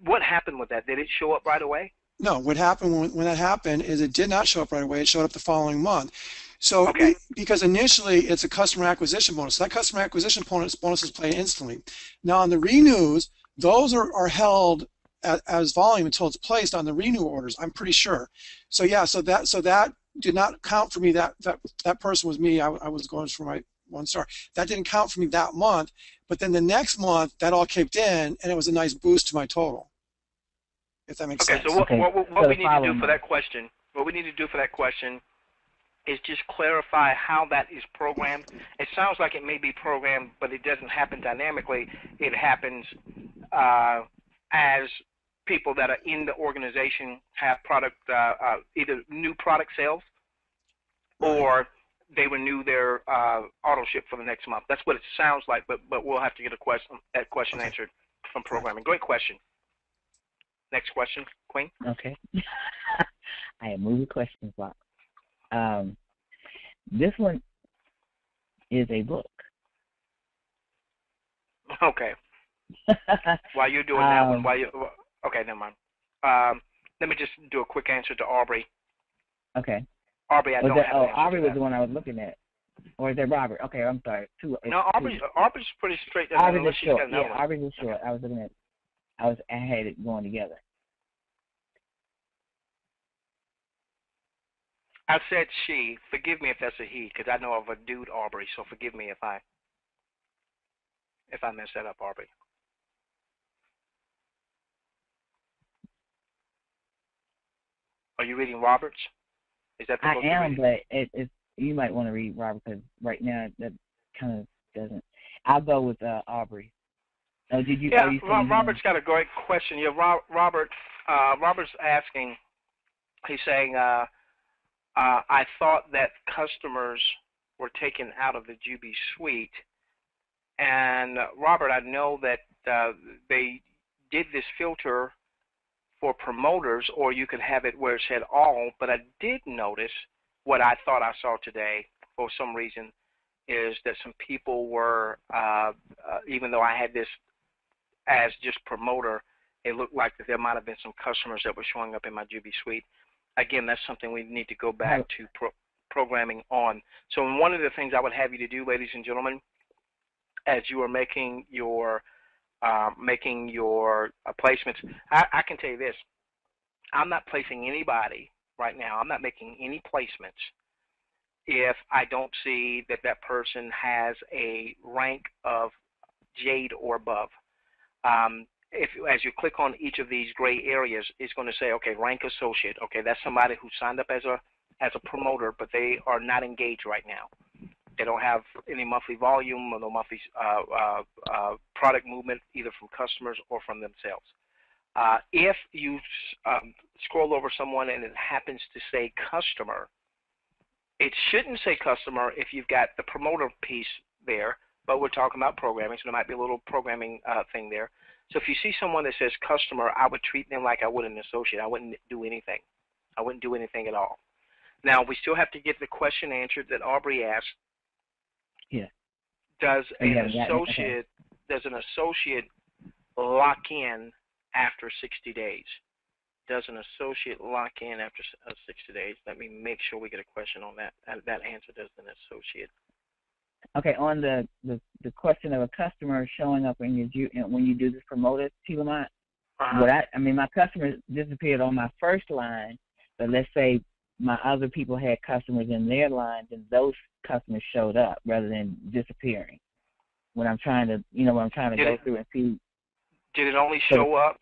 what happened with that? Did it show up right away? No. What happened when that happened is it did not show up right away. It showed up the following month. So because initially it's a customer acquisition bonus. So that customer acquisition bonus is played instantly. Now on the renews, those are held as volume until it's placed on the renew orders, I'm pretty sure. So yeah, so that did not count for me. That person was me. I was going for my 1 star. That didn't count for me that month. But then the next month, that all kicked in, and it was a nice boost to my total. If that makes sense. So what we need to do for that question? What we need to do for that question is just clarify how that is programmed. It sounds like it may be programmed, but it doesn't happen dynamically. It happens as people that are in the organization have product, either new product sales or they renew their auto ship for the next month. That's what it sounds like, but we'll have to get that question answered from programming. Great question. Next question, Queen. Okay. I have movie questions box. This one is a book. Okay. While you're doing that one, okay, never mind. Let me just do a quick answer to Aubrey. Okay. Aubrey, I don't have an answer Aubrey to was that. the one I was looking at. Or is that Robert? Okay, I'm sorry. Aubrey's pretty straight. Aubrey's is short. Yeah, Aubrey's is short. I was looking at. I had it going together. I said she. Forgive me if that's a he, because I know of a dude, Aubrey. So forgive me if I mess that up, Aubrey. Are you reading Roberts? Is that the book you're reading? But you might want to read Robert, because right now that kind of doesn't. I'll go with Aubrey. Oh, did you? Yeah, Robert's got a great question. Yeah, Robert's asking. He's saying, I thought that customers were taken out of the Jubi suite, and Robert, I know that they did this filter for promoters, or you could have it where it said all, but I did notice what I thought I saw today for some reason is that some people were, even though I had this as just promoter, it looked like that there might have been some customers that were showing up in my Jubi suite. Again, that's something we need to go back to programming on. So one of the things I would have you to do, ladies and gentlemen, as you are making your placements, I can tell you this. I'm not placing anybody right now. I'm not making any placements if I don't see that that person has a rank of Jade or above. As you click on each of these gray areas, it's going to say, okay, rank associate. Okay, that's somebody who signed up as a promoter, but they are not engaged right now. They don't have any monthly volume or no monthly product movement, either from customers or from themselves. If you scroll over someone and it happens to say customer, it shouldn't say customer if you've got the promoter piece there, but we're talking about programming, so there might be a little programming thing there. So if you see someone that says customer, I would treat them like I would an associate. I wouldn't do anything. I wouldn't do anything at all. Now, we still have to get the question answered that Aubrey asked. Yeah. Does an associate lock in after 60 days? Does an associate lock in after 60 days? Let me make sure we get a question on that. That answer, does an associate. Okay, on the question of a customer showing up when you do this promoted, Lamont, my customers disappeared on my first line, but let's say my other people had customers in their lines, and those customers showed up rather than disappearing. When I'm trying to, go through and see. Did it only show up?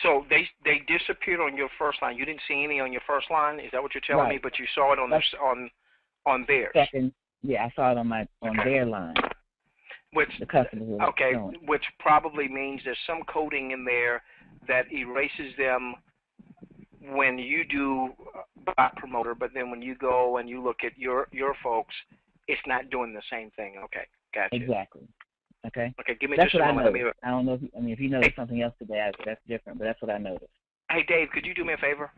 So they disappeared on your first line. You didn't see any on your first line. Is that what you're telling me? But you saw it on theirs. Second. Yeah, I saw it on their line. Which probably means there's some coding in there that erases them when you do bot promoter, but then when you go and you look at your folks, it's not doing the same thing. Okay, gotcha. Exactly. Okay. Okay, give me that's just a moment. I don't know if you noticed something else today, that's different, but that's what I noticed. Hey, Dave, could you do me a favor?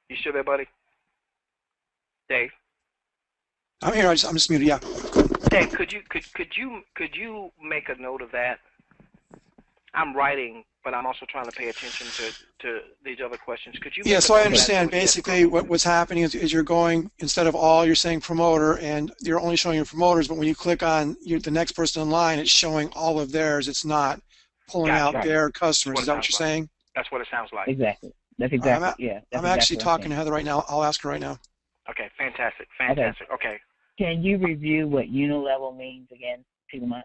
You still there, buddy? Dave. I'm here. I'm just muted. Yeah. Dave, could you make a note of that? I'm writing, but I'm also trying to pay attention to these other questions. Could you? Yeah. So I understand basically what's happening is you're going, instead of all, you're saying promoter, and you're only showing your promoters. But when you click on the next person in line, it's showing all of theirs. It's not pulling out their customers. Is that what you're saying? That's what it sounds like. Exactly. That's exactly. I'm actually talking to Heather right now. I'll ask her right now. Okay. Fantastic. Okay. Can you review what unilevel means again, Lamont?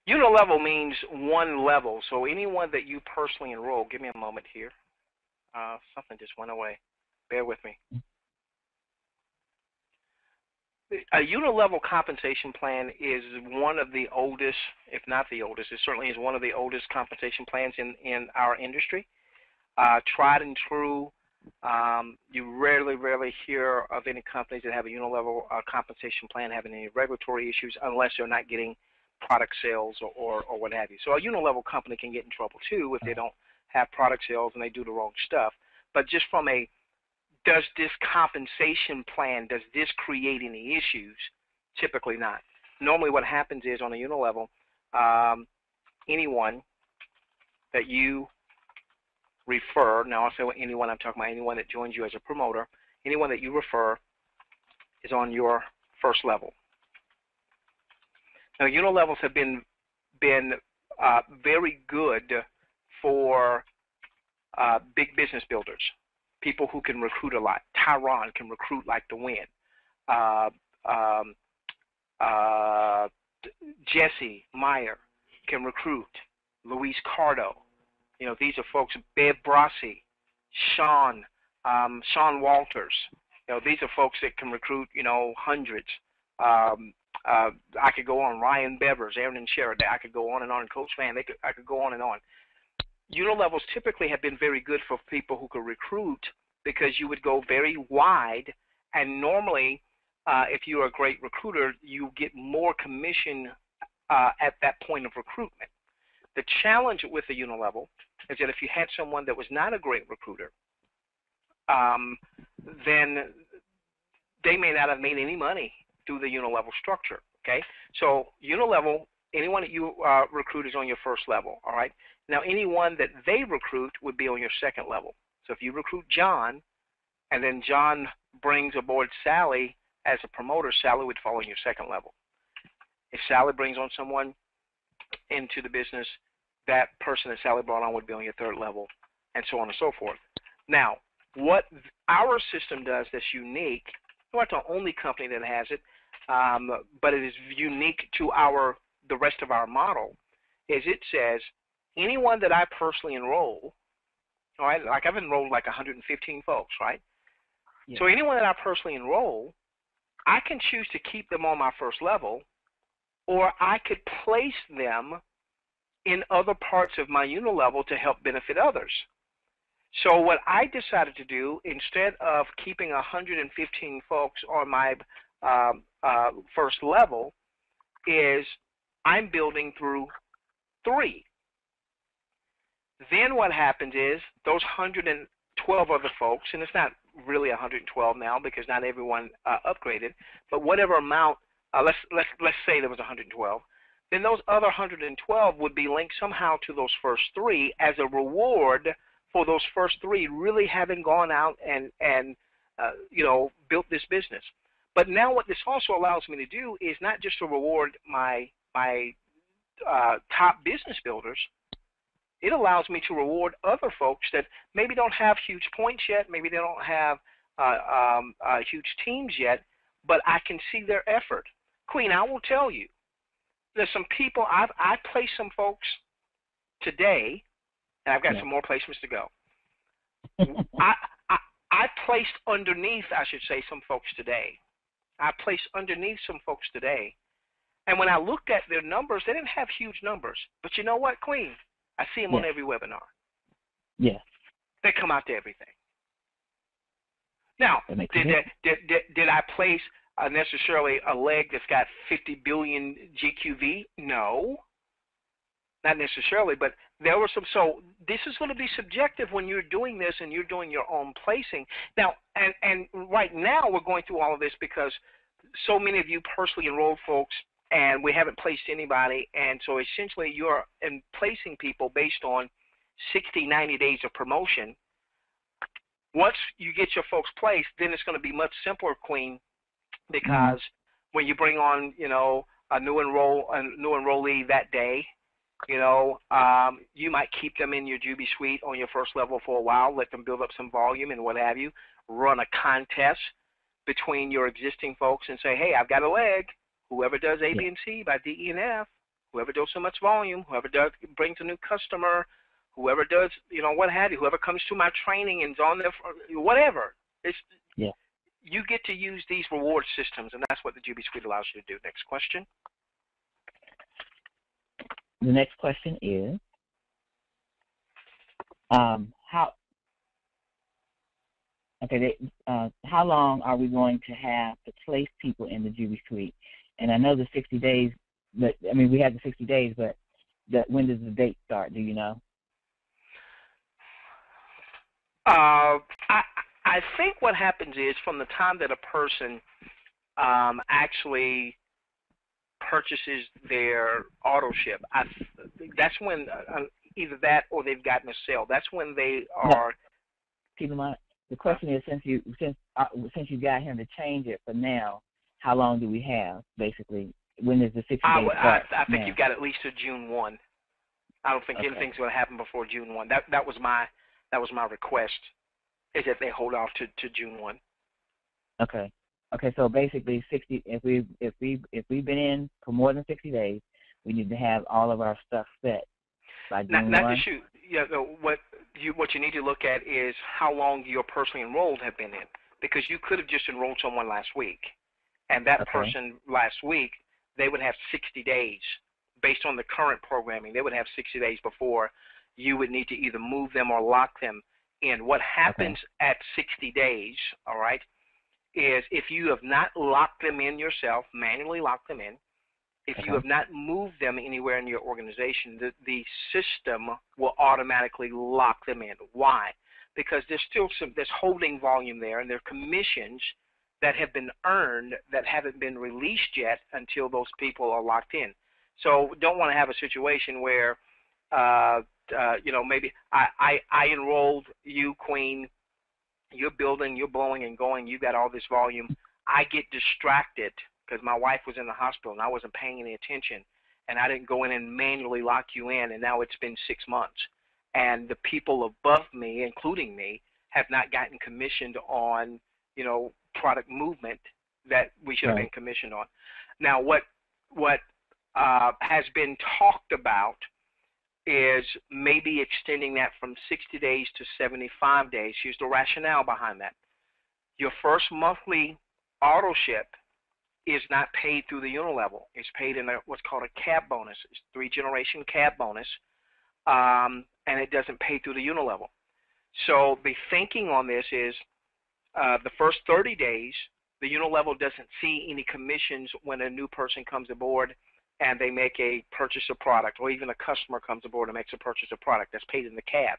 Unilevel means one level. So anyone that you personally enroll, give me a moment here. Something just went away. Bear with me. A unilevel compensation plan is one of the oldest, if not the oldest, it certainly is one of the oldest compensation plans in our industry. Tried and true. You rarely hear of any companies that have a unilevel compensation plan having any regulatory issues unless they're not getting product sales or what have you. So a unilevel company can get in trouble too if they don't have product sales and they do the wrong stuff. But just from a, does this compensation plan, does this create any issues? Typically not. Normally what happens is on a unilevel, anyone that you refer, now I'll say anyone, I'm talking about anyone that joins you as a promoter, anyone that you refer is on your first level. Now unilevels have been very good for big business builders, people who can recruit a lot. Tyron can recruit like the wind. Jesse Meyer can recruit. Luis Cardo. You know, these are folks, Bev Brasi, Sean Walters. You know, these are folks that can recruit, you know, hundreds. I could go on. Ryan Bevers, Aaron and Sheridan. I could go on and on. Coach Van, I could go on and on. Unilevels typically have been very good for people who could recruit because you would go very wide, and normally if you're a great recruiter, you get more commission at that point of recruitment. The challenge with a unilevel is that if you had someone that was not a great recruiter, then they may not have made any money through the unilevel structure, okay? So unilevel, anyone that you recruit is on your first level, all right? Now anyone that they recruit would be on your second level. So if you recruit John, and then John brings aboard Sally as a promoter, Sally would fall on your second level. If Sally brings on someone into the business, that person that Sally brought on would be on your third level, and so on and so forth. Now, what our system does that's unique, we're not the only company that has it, but it is unique to the rest of our model, is it says anyone that I personally enroll, all right, like I've enrolled like 115 folks, right? Yeah. So anyone that I personally enroll, I can choose to keep them on my first level, or I could place them in other parts of my unilevel to help benefit others. So what I decided to do, instead of keeping 115 folks on my first level, is I'm building through 3. Then what happens is those 112 other folks, and it's not really 112 now because not everyone upgraded, but whatever amount, let's say there was 112, then those other 112 would be linked somehow to those first 3 as a reward for those first 3 really having gone out and you know, built this business. But now what this also allows me to do is not just to reward my top business builders. It allows me to reward other folks that maybe don't have huge points yet, maybe they don't have huge teams yet, but I can see their effort. Queen, I will tell you, there's some people, I placed some folks today, and I've got some more placements to go. I placed underneath, I should say, some folks today. I placed underneath some folks today. And when I looked at their numbers, they didn't have huge numbers. But you know what, Queen? I see them on every webinar. Yes. They come out to everything. Now, did I place necessarily a leg that's got 50 billion GQV? No. Not necessarily, but there were some. So this is going to be subjective when you're doing this and you're doing your own placing. Now, and right now we're going through all of this because so many of you personally enrolled folks and we haven't placed anybody. And so essentially you're placing people based on 60, 90 days of promotion. Once you get your folks placed, then it's going to be much simpler, Queen, because when you bring on, you know, a new enrollee that day, you know, you might keep them in your Jubi suite on your first level for a while, let them build up some volume and what have you, run a contest between your existing folks and say, hey, I've got a leg. Whoever does A, B, and C by D, E, and F, whoever does so much volume, whoever brings a new customer, whoever does, you know, what have you, whoever comes to my training and's on there, whatever. You get to use these reward systems, and that's what the Jubi suite allows you to do. Next question. The next question is, how long are we going to have to place people in the Jubi suite? And I know the 60 days but I mean, we have the 60 days, but when does the date start? Do you know? I think what happens is from the time that a person actually purchases their auto ship, that's when either that or they've gotten a sale. That's when they are. No. Keep in mind, the question is, since you got him to change it for now, how long do we have? Basically, when does the 60 days start? I think you've got at least to June 1. I don't think anything's going to happen before June 1. That was my request, is that they hold off to June 1. Okay. Okay. So basically, 60. If we've been in for more than 60 days, we need to have all of our stuff set by June 1. Not to shoot. Yeah. What you need to look at is how long your personally enrolled have been in, because you could have just enrolled someone last week, and that person last week, they would have 60 days based on the current programming. They would have 60 days before you would need to either move them or lock them in. What happens at 60 days, all right, is if you have not locked them in yourself, manually locked them in, if you have not moved them anywhere in your organization, the system will automatically lock them in. Why? Because there's still there's holding volume there, and there are commissions that have been earned that haven't been released yet until those people are locked in. So don't want to have a situation where, maybe I enrolled you, Queen, you're building, you're blowing and going, you got all this volume. I get distracted because my wife was in the hospital and I wasn't paying any attention, and I didn't go in and manually lock you in, and now it's been 6 months. And the people above me, including me, have not gotten commissioned on, product movement that we should have been commissioned on. Now, what has been talked about is maybe extending that from 60 days to 75 days. Here's the rationale behind that. Your first monthly auto ship is not paid through the unilevel. It's paid in what's called a cab bonus. It's 3-generation cab bonus, and it doesn't pay through the unilevel. So the thinking on this is the first 30 days, the unilevel doesn't see any commissions when a new person comes aboard and they make a purchase of product, or even a customer comes aboard and makes a purchase of product. That's paid in the cab.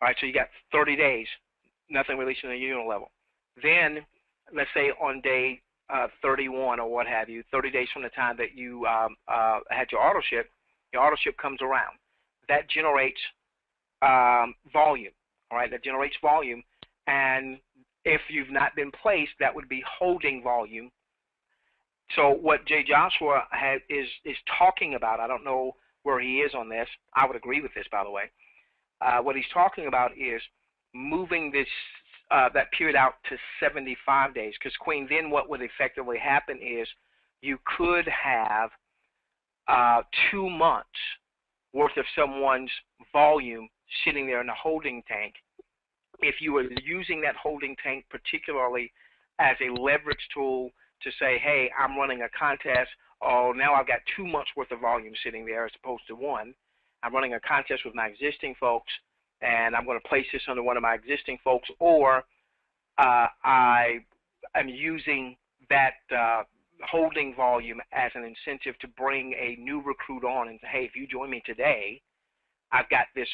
All right, so you got 30 days, nothing released in the unilevel. Then, let's say on day 31 or what have you, 30 days from the time that you had your auto ship comes around. That generates volume, all right? That generates volume, and if you've not been placed, that would be holding volume. So what Jay Joshua is talking about, I don't know where he is on this. I would agree with this, by the way. What he's talking about is moving this that period out to 75 days. Because, Queen, then what would effectively happen is you could have 2 months worth of someone's volume sitting there in a holding tank. If you were using that holding tank particularly as a leverage tool to say, hey, I'm running a contest, oh, now I've got 2 months worth of volume sitting there as opposed to 1. I'm running a contest with my existing folks, and I'm going to place this under one of my existing folks, or I am using that holding volume as an incentive to bring a new recruit on and say, hey, if you join me today, I've got this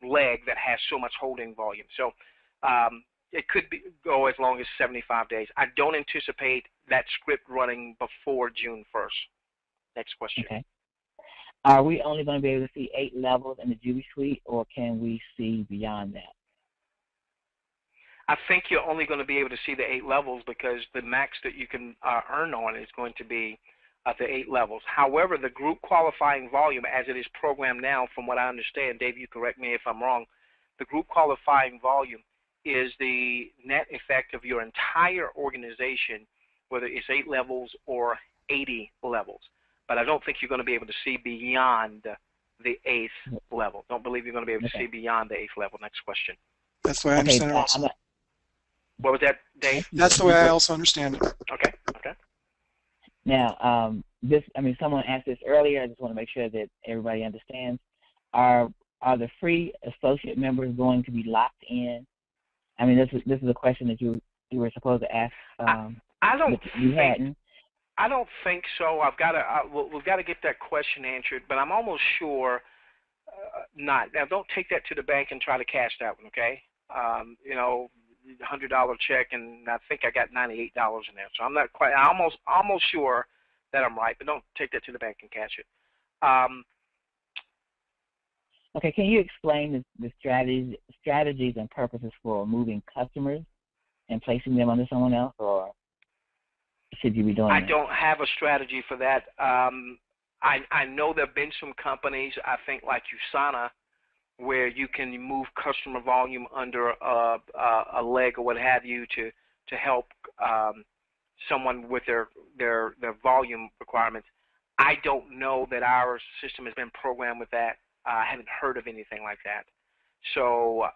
leg that has so much holding volume. So it could go as long as 75 days. I don't anticipate that script running before June 1st. Next question. Okay. Are we only going to be able to see 8 levels in the Jubi Suite, or can we see beyond that? I think you're only going to be able to see the 8 levels because the max that you can earn on is going to be the 8 levels. However, the group qualifying volume, as it is programmed now, from what I understand, Dave, you correct me if I'm wrong, the group qualifying volume is the net effect of your entire organization, whether it's 8 levels or 80 levels. But I don't think you're going to be able to see beyond the 8th level. Don't believe you're going to be able to see beyond the 8th level. Next question. That's the way I understand it also. What was that, Dave? That's the way I also understand it. Okay. Okay. Now, someone asked this earlier. I just want to make sure that everybody understands. Are the free associate members going to be locked in? I mean, this is a question that you were supposed to ask. I don't you hadn't. I don't think so. We've got to get that question answered, but I'm almost sure not. Now, don't take that to the bank and try to cash that one, okay? You know, $100 check, and I think I got $98 in there. So I'm not quite. I'm almost sure that I'm right, but don't take that to the bank and cash it. Okay, can you explain the strategies and purposes for moving customers and placing them under someone else, or should you be doing that? I don't have a strategy for that. I know there have been some companies, I think like Usana, where you can move customer volume under a leg or what have you to help someone with their volume requirements. I don't know that our system has been programmed with that. I haven't heard of anything like that. So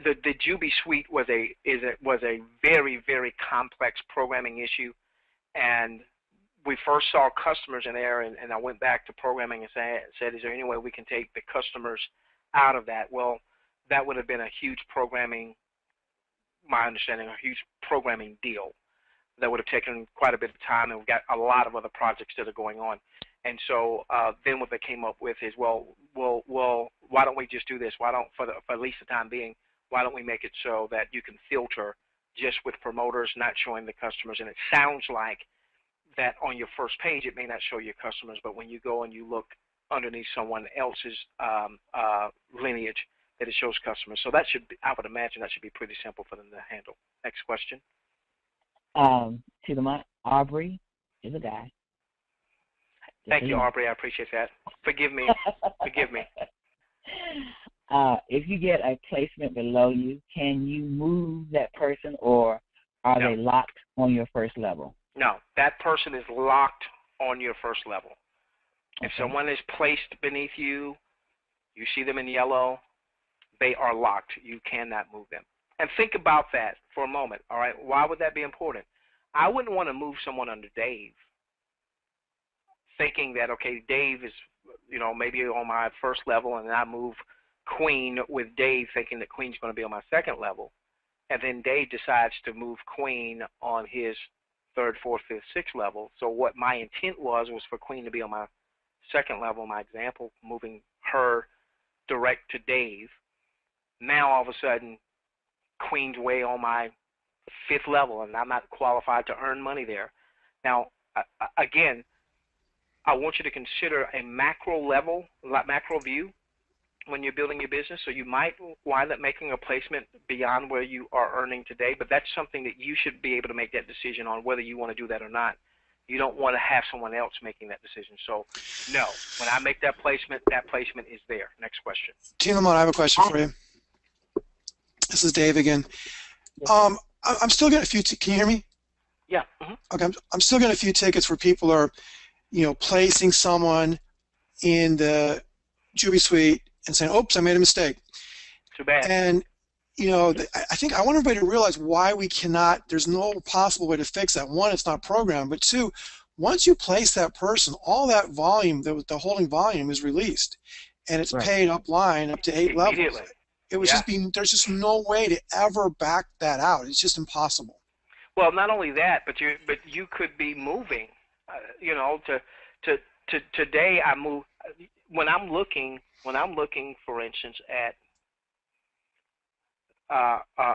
the Jubi suite was a very, very complex programming issue, and we first saw customers in there, and I went back to programming and said, is there any way we can take the customers out of that? Well, that would have been a huge programming, my understanding, a huge programming deal that would have taken quite a bit of time, and we've got a lot of other projects that are going on. And so then what they came up with is, well, why don't we just do this? Why don't, for at least the time being, why don't we make it so that you can filter just with promoters, not showing the customers? And it sounds like that on your first page it may not show your customers, but when you go and you look underneath someone else's lineage, that it shows customers. So that should be, I would imagine that should be pretty simple for them to handle. Next question. To the Aubrey is a guy. Thank you, Aubrey. I appreciate that. Forgive me. Forgive me. If you get a placement below you, can you move that person, or are they locked on your first level? No, that person is locked on your first level. Okay. If someone is placed beneath you, you see them in yellow, they are locked. You cannot move them. And think about that for a moment, all right? Why would that be important? I wouldn't want to move someone under Dave, thinking that, okay, Dave is, you know, maybe on my first level, and I move Queen with Dave thinking that Queen's going to be on my second level, and then Dave decides to move Queen on his third, fourth, fifth, sixth level. So what my intent was for Queen to be on my second level, my example, moving her direct to Dave. Now all of a sudden, Queen's way on my fifth level, and I'm not qualified to earn money there. Now, again, I want you to consider a macro level, macro view when you're building your business. So you might wind up making a placement beyond where you are earning today, but that's something that you should be able to make that decision on whether you want to do that or not. You don't want to have someone else making that decision. So, no, when I make that placement is there. Next question. Team Lamont, I have a question for you. This is Dave again. I'm still getting a few. Can you hear me? Yeah. Okay. I'm still getting a few tickets where people are, you know, placing someone in the Jubi suite and saying, "Oops, I made a mistake." Too bad. And you know, I think I want everybody to realize why we cannot. There's no possible way to fix that. One, it's not programmed, but two, once you place that person, all that volume, the holding volume, is released, and it's paid up line up to 8 levels. It was just being. There's just no way to ever back that out. It's just impossible. Well, not only that, but you could be moving. You know, to today I move when I'm looking, for instance, at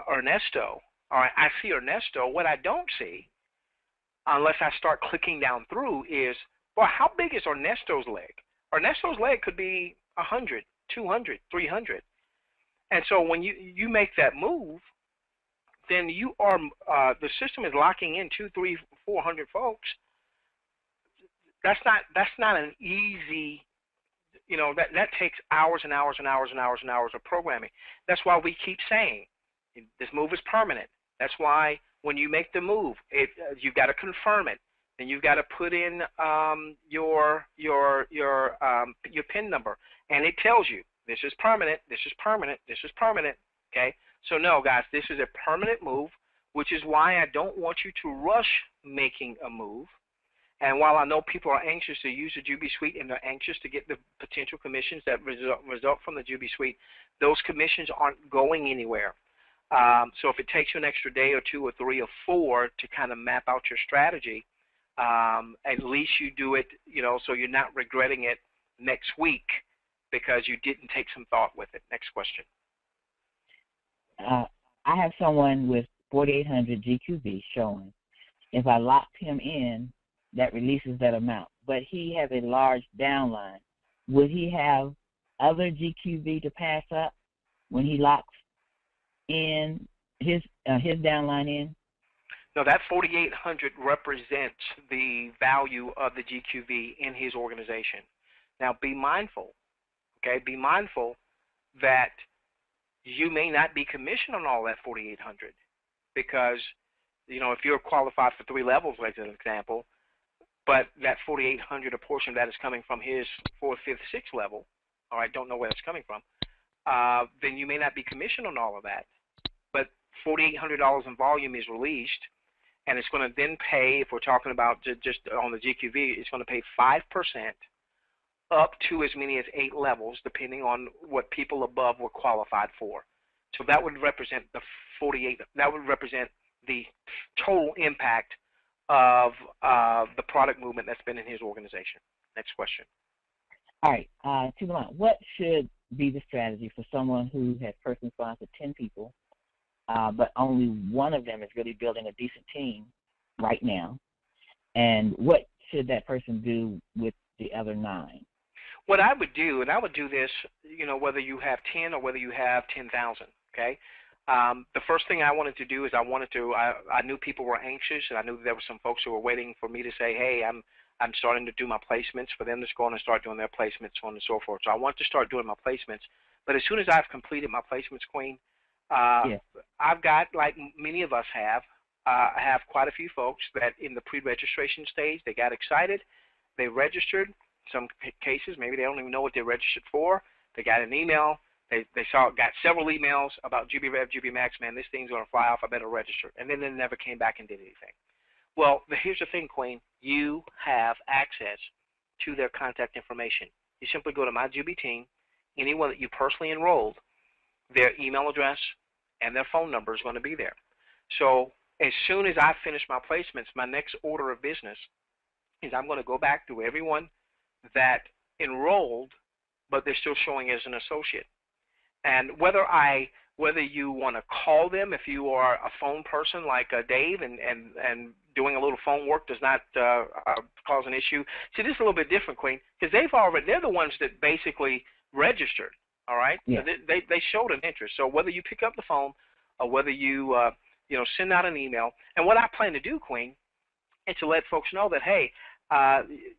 Ernesto. All right, I see Ernesto. What I don't see, unless I start clicking down through, is, well, how big is Ernesto's leg? Ernesto's leg could be 100, 200, 300. And so when you make that move, then you are the system is locking in 200, 300, 400 folks. That's not an easy, you know, that takes hours and hours and hours and hours and hours of programming. That's why we keep saying this move is permanent. That's why when you make the move, you've got to confirm it. Then you've got to put in your PIN number, and it tells you this is permanent, this is permanent, this is permanent. Okay, so no, guys, this is a permanent move, which is why I don't want you to rush making a move. And while I know people are anxious to use the Jubi suite and they're anxious to get the potential commissions that result from the Jubi suite, those commissions aren't going anywhere. So if it takes you an extra day or 2 or 3 or 4 to kind of map out your strategy, at least you do it, so you're not regretting it next week because you didn't take some thought with it. Next question. I have someone with 4,800 GQV showing. If I locked him in, that releases that amount. But he has a large downline. Would he have other GQV to pass up when he locks in his downline in? No, that 4,800 represents the value of the GQV in his organization. Now, be mindful, okay? Be mindful that you may not be commissioned on all that 4,800 because, if you're qualified for 3 levels, like an example, but that 4,800, a portion of that is coming from his 4th, 5th, 6th level, all right, don't know where it's coming from, then you may not be commissioned on all of that. But $4,800 in volume is released, and it's going to then pay, if we're talking about just on the GQV, it's going to pay 5% up to as many as 8 levels, depending on what people above were qualified for. So that would represent the 48. That would represent the total impact of the product movement that's been in his organization. Next question. All right, Timon, what should be the strategy for someone who has personally sponsored 10 people, but only one of them is really building a decent team right now? And what should that person do with the other 9? What I would do, and I would do this, whether you have 10 or whether you have 10,000, okay? The first thing I wanted to do is I knew people were anxious, and I knew there were some folks who were waiting for me to say, hey, I'm starting to do my placements, for them to go on and start doing their placements, so on and so forth. So I want to start doing my placements. But as soon as I've completed my placements, Queen, I've got, like many of us have, I have quite a few folks that in the pre-registration stage, they got excited, they registered. Some cases, maybe they don't even know what they're registered for. They got an email. They got several emails about JubiRev, Jubi Max. Man, this thing's going to fly off. I better register. And then they never came back and did anything. Well, here's the thing, Queen. You have access to their contact information. You simply go to my Jubi team. Anyone that you personally enrolled, their email address and their phone number is going to be there. So as soon as I finish my placements, my next order of business is I'm going to go back to everyone that enrolled, but they're still showing as an associate. And whether you want to call them, if you are a phone person like Dave, and doing a little phone work does not cause an issue. See, this is a little bit different, Queen, because they're the ones that basically registered. All right, yeah. So they showed an interest. So whether you pick up the phone or whether you send out an email, and what I plan to do, Queen, is to let folks know that, hey,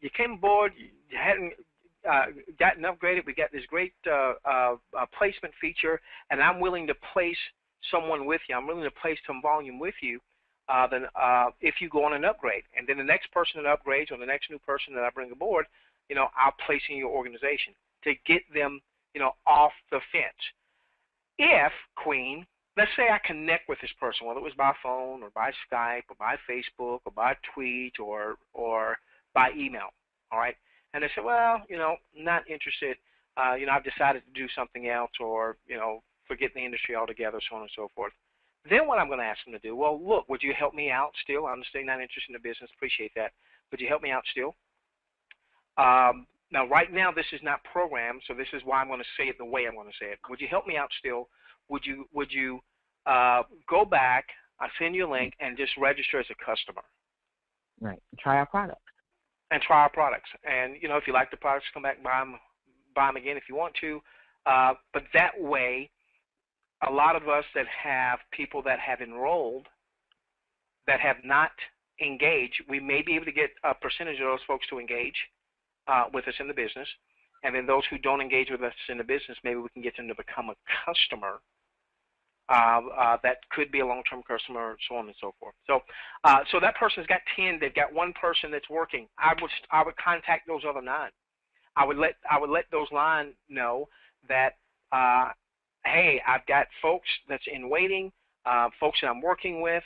you came aboard, you hadn't gotten upgraded, we got this great placement feature, and I'm willing to place someone with you. I'm willing to place some volume with you if you go on an upgrade. And then the next person that upgrades or the next new person that I bring aboard, I'll place in your organization to get them, off the fence. If, Queen, let's say I connect with this person, whether it was by phone or by Skype or by Facebook or by tweet or by email, all right? And they say, well, not interested. I've decided to do something else, or, forget the industry altogether, so on and so forth. Then what I'm going to ask them to do, well, look, would you help me out still? I understand not interested in the business. Appreciate that. Would you help me out still? Now, right now, this is not programmed, so this is why I'm going to say it the way I'm going to say it. Would you help me out still? Would you go back, I'll send you a link, and just register as a customer? Right. Try our products. And try our products. And, if you like the products, come back and buy them again if you want to. But that way, a lot of us that have people that have enrolled that have not engaged, we may be able to get a percentage of those folks to engage with us in the business. And then those who don't engage with us in the business, maybe we can get them to become a customer that could be a long-term customer, so on and so forth. So, so that person's got 10. They've got one person that's working. I would contact those other 9. I would let those 9 know that, hey, I've got folks that's in waiting, folks that I'm working with,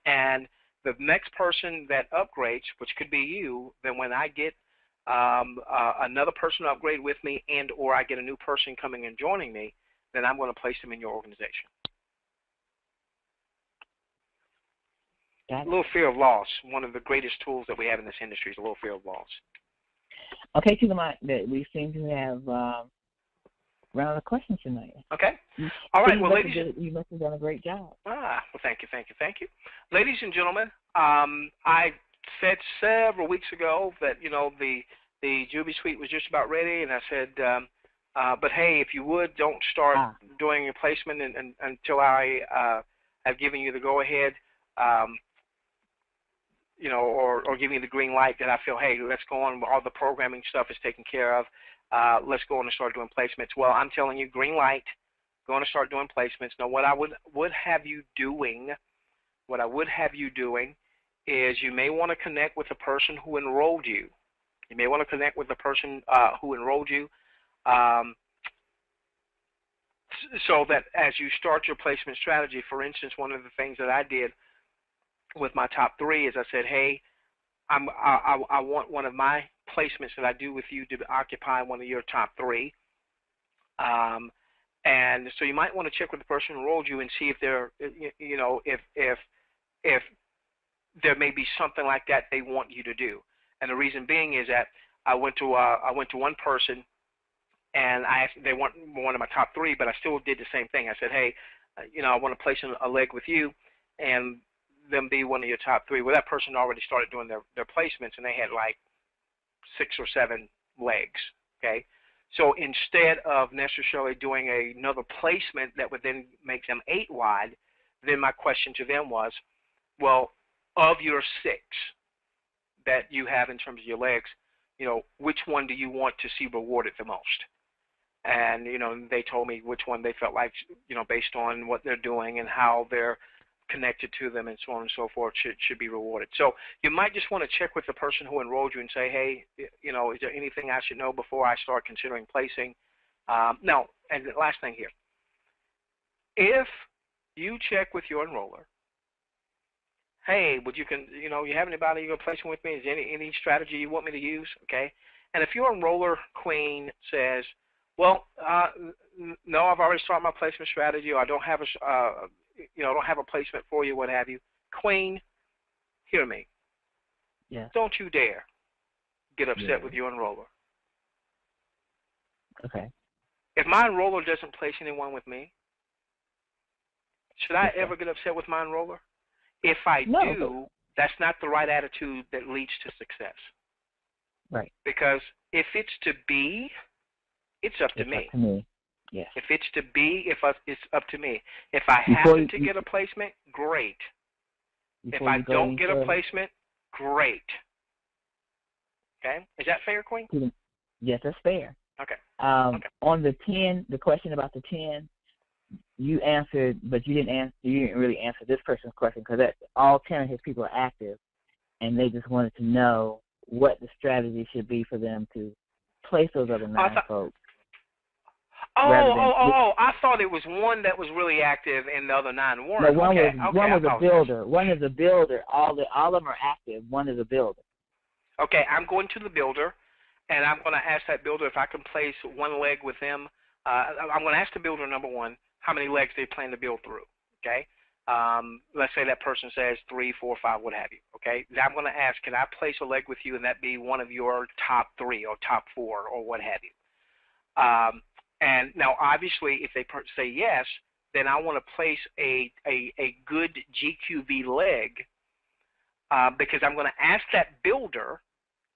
and the next person that upgrades, which could be you, then when I get another person to upgrade with me, and or I get a new person coming and joining me, then I'm going to place them in your organization. Got A it. little fear of loss. One of the greatest tools that we have in this industry is a little fear of loss. Okay, to the mind that we seem to have run out of questions tonight. Okay. All right. Well, you must have done a great job. Well, thank you. Ladies and gentlemen, I said several weeks ago that, the Jubi Suite was just about ready, and I said, but hey, if you would, don't start doing your placement until I have given you the go-ahead, or giving you the green light that I feel, hey, let's go on. All the programming stuff is taken care of. Let's go on and start doing placements. Well, I'm telling you, green light. Going to start doing placements. Now, what I would have you doing is you may want to connect with the person who enrolled you. You may want to connect with the person who enrolled you, so that as you start your placement strategy. For instance, one of the things that I did with my top 3 is I said, hey, I want one of my placements that I do with you to occupy one of your top 3. And so you might want to check with the person who enrolled you and see if they're, if there may be something like that they want you to do. And the reason being is that I went to one person, and they weren't one of my top 3, but I still did the same thing. I said, hey, I want to place a leg with you, and them be one of your top 3. Well, that person already started doing their placements, and they had like 6 or 7 legs. Okay. So instead of necessarily doing another placement that would then make them 8 wide, then my question to them was, well, of your 6 that you have in terms of your legs, which one do you want to see rewarded the most? And, they told me which one they felt like, based on what they're doing and how they're connected to them and so on and so forth should be rewarded. So you might just want to check with the person who enrolled you and say, hey, is there anything I should know before I start considering placing? Now, and the last thing here, if you check with your enroller, hey, you have anybody you're placing with me? Is there any strategy you want me to use? Okay. And if your enroller queen says, well, no, I've already started my placement strategy, or I don't have a placement for you, what have you. Queen, hear me. Yeah. Don't you dare get upset with your enroller. Okay. If my enroller doesn't place anyone with me, should I ever get upset with my enroller? If I do, that's not the right attitude that leads to success. Right. Because if it's to be, it's up to me. Up to me. Yes. If it's to be, it's up to me. If I happen to get a placement, great. If I don't get a placement, great. Okay? Is that fair, Queen? Yes, that's fair. Okay. On the 10, the question about the 10, you answered, but you didn't really answer this person's question, because all 10 of his people are active, and they just wanted to know what the strategy should be for them to place those other 9 folks. I thought it was one that was really active and the other 9 weren't. No, one was a builder. One is a builder. All of them are active. One is a builder. Okay, I'm going to the builder, and I'm going to ask that builder if I can place one leg with them. I'm going to ask the builder, number one, how many legs they plan to build through. Okay, let's say that person says 3, 4, 5, what have you. Okay, then I'm going to ask, can I place a leg with you, and that be one of your top 3 or top 4 or what have you. And now, obviously, if they say yes, then I want to place a good GQV leg, because I'm going to ask that builder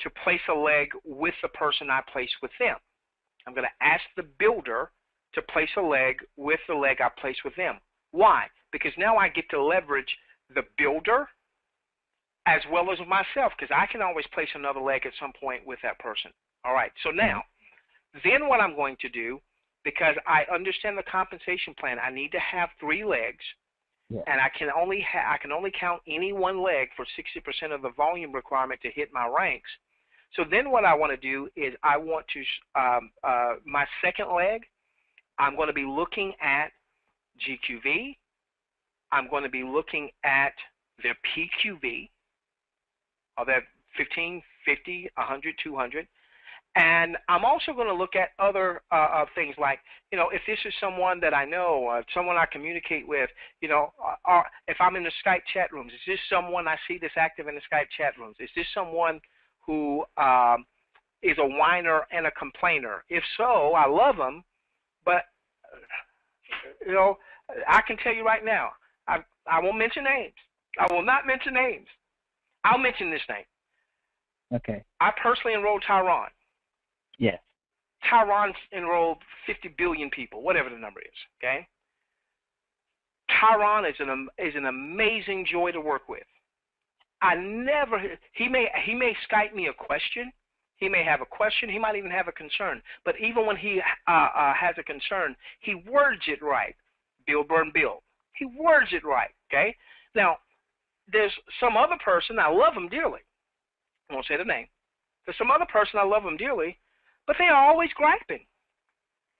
to place a leg with the person I place with them. I'm going to ask the builder to place a leg with the leg I place with them. Why? Because now I get to leverage the builder as well as myself, because I can always place another leg at some point with that person. All right, so now, then what I'm going to do, because I understand the compensation plan, I need to have 3 legs, and I can only count any one leg for 60% of the volume requirement to hit my ranks. So then what I want to do is I want to, my second leg, I'm going to be looking at GQV. I'm going to be looking at their PQV, or their 15, 50, 100, 200. And I'm also going to look at other things like, if this is someone that I know, someone I communicate with, or if I'm in the Skype chat rooms, is this someone I see that's active in the Skype chat rooms? Is this someone who is a whiner and a complainer? If so, I love them, but, I can tell you right now, I won't mention names. I will not mention names. I'll mention this name. Okay. I personally enrolled Tyron. Yes. Tyron's enrolled 50 billion people, whatever the number is, okay? Tyron is an amazing joy to work with. He may Skype me a question. He may have a question. He might even have a concern. But even when he has a concern, he words it right. Build, burn, build. He words it right, okay? Now, there's some other person, I love him dearly. I won't say the name. There's some other person, I love him dearly, but they are always griping.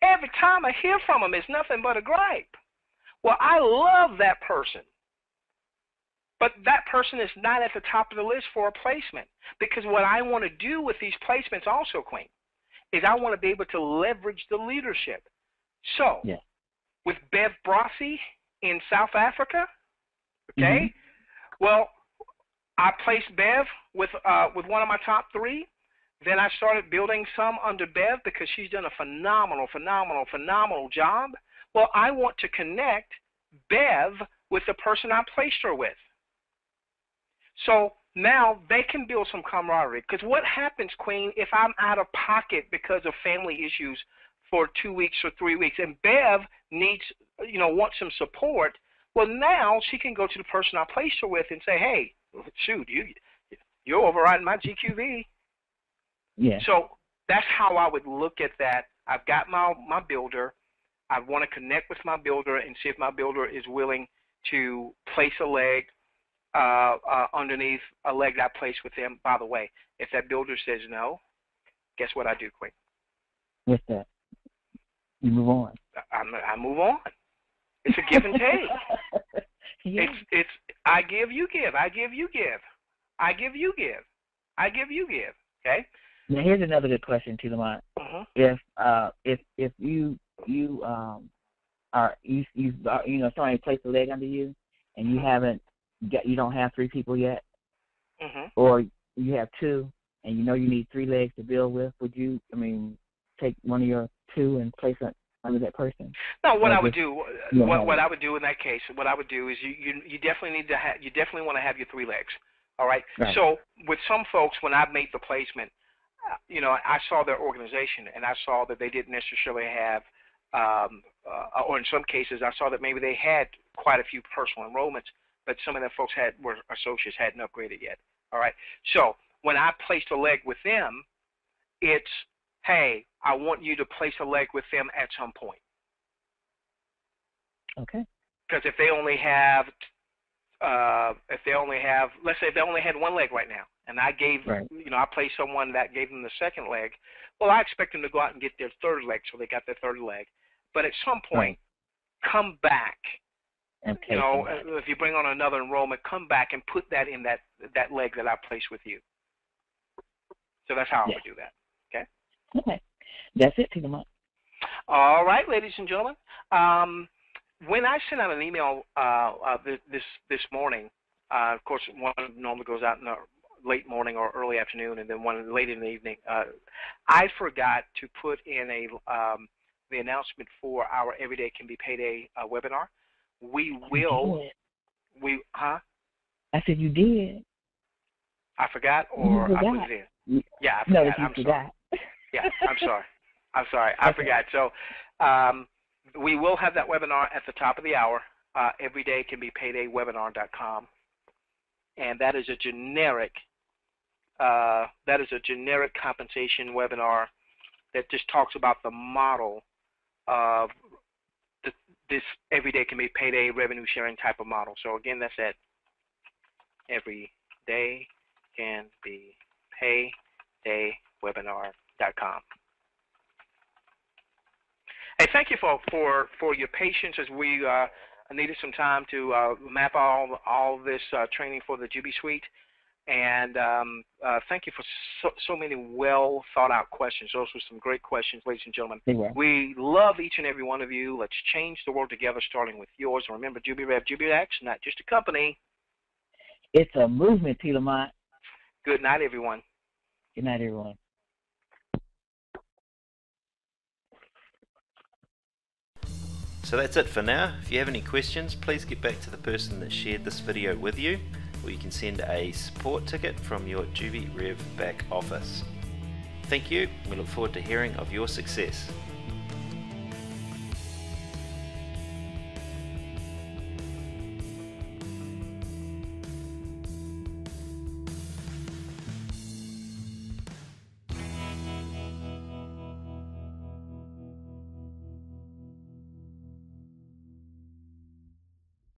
Every time I hear from them, it's nothing but a gripe. Well, I love that person. But that person is not at the top of the list for a placement, because what I want to do with these placements also, Queen, is I want to be able to leverage the leadership. So, with Bev Brossi in South Africa, okay, well, I placed Bev with one of my top 3. Then I started building some under Bev because she's done a phenomenal job. Well, I want to connect Bev with the person I placed her with. So now they can build some camaraderie. Because what happens, Queen, if I'm out of pocket because of family issues for 2 weeks or 3 weeks, and Bev needs, wants some support, well, now she can go to the person I placed her with and say, hey, shoot, you're overriding my GQV. Yeah. So that's how I would look at that. I've got my builder. I want to connect with my builder and see if my builder is willing to place a leg underneath a leg that I placed with them. By the way, if that builder says no, guess what I do, Queen? What's that? You move on. I move on. It's a give and take. It's I give, you give. I give, you give. I give, you give. I give, you give. Okay. Now here's another good question, too, Lamont. If you somebody placed a leg under you and you don't have 3 people yet, or you have 2 and you need 3 legs to build with, would you take one of your 2 and place it under that person? No, what I would do in that case, what I would do is you definitely want to have your 3 legs. All right. So with some folks, when I made the placement, I saw their organization and I saw that they didn't necessarily have, or in some cases, I saw that maybe they had quite a few personal enrollments, but some of the folks were associates, hadn't upgraded yet. All right. So when I placed a leg with them, it's, hey, I want you to place a leg with them at some point. Okay. Because if they only have, let's say if they only had 1 leg right now, and I gave, I placed someone that gave them the 2nd leg, well, I expect them to go out and get their 3rd leg, so they got their 3rd leg. But at some point, come back. If you bring on another enrollment, come back and put that in that leg that I placed with you. So that's how I would do that. Okay. Okay. That's it, Lamont. All right, ladies and gentlemen. When I sent out an email this morning, of course, one normally goes out in the late morning or early afternoon, and then one late in the evening. I forgot to put in the announcement for our Everyday Can Be Payday webinar. We will. I said you did. I forgot, or I put it in. Yeah, I forgot. No, you forgot. Yeah, I'm sorry. I forgot. So we will have that webinar at the top of the hour. Everydaycanbepayday.webinar.com, and that is a generic compensation webinar that just talks about the model of this Everyday Can Be Payday revenue sharing type of model. So again, that's at everydaycanbepayday.webinar.com. Hey, thank you for your patience as we needed some time to map all this training for the Jubi Suite. And thank you for so many well thought out questions. Those were some great questions, ladies and gentlemen. We love each and every one of you. Let's change the world together, starting with yours. And remember, JubiRev, JubiMax, not just a company. It's a movement, T. Lamont. Good night, everyone. Good night, everyone. So that's it for now. If you have any questions, please get back to the person that shared this video with you, or you can send a support ticket from your JubiRev back office. Thank you. We look forward to hearing of your success.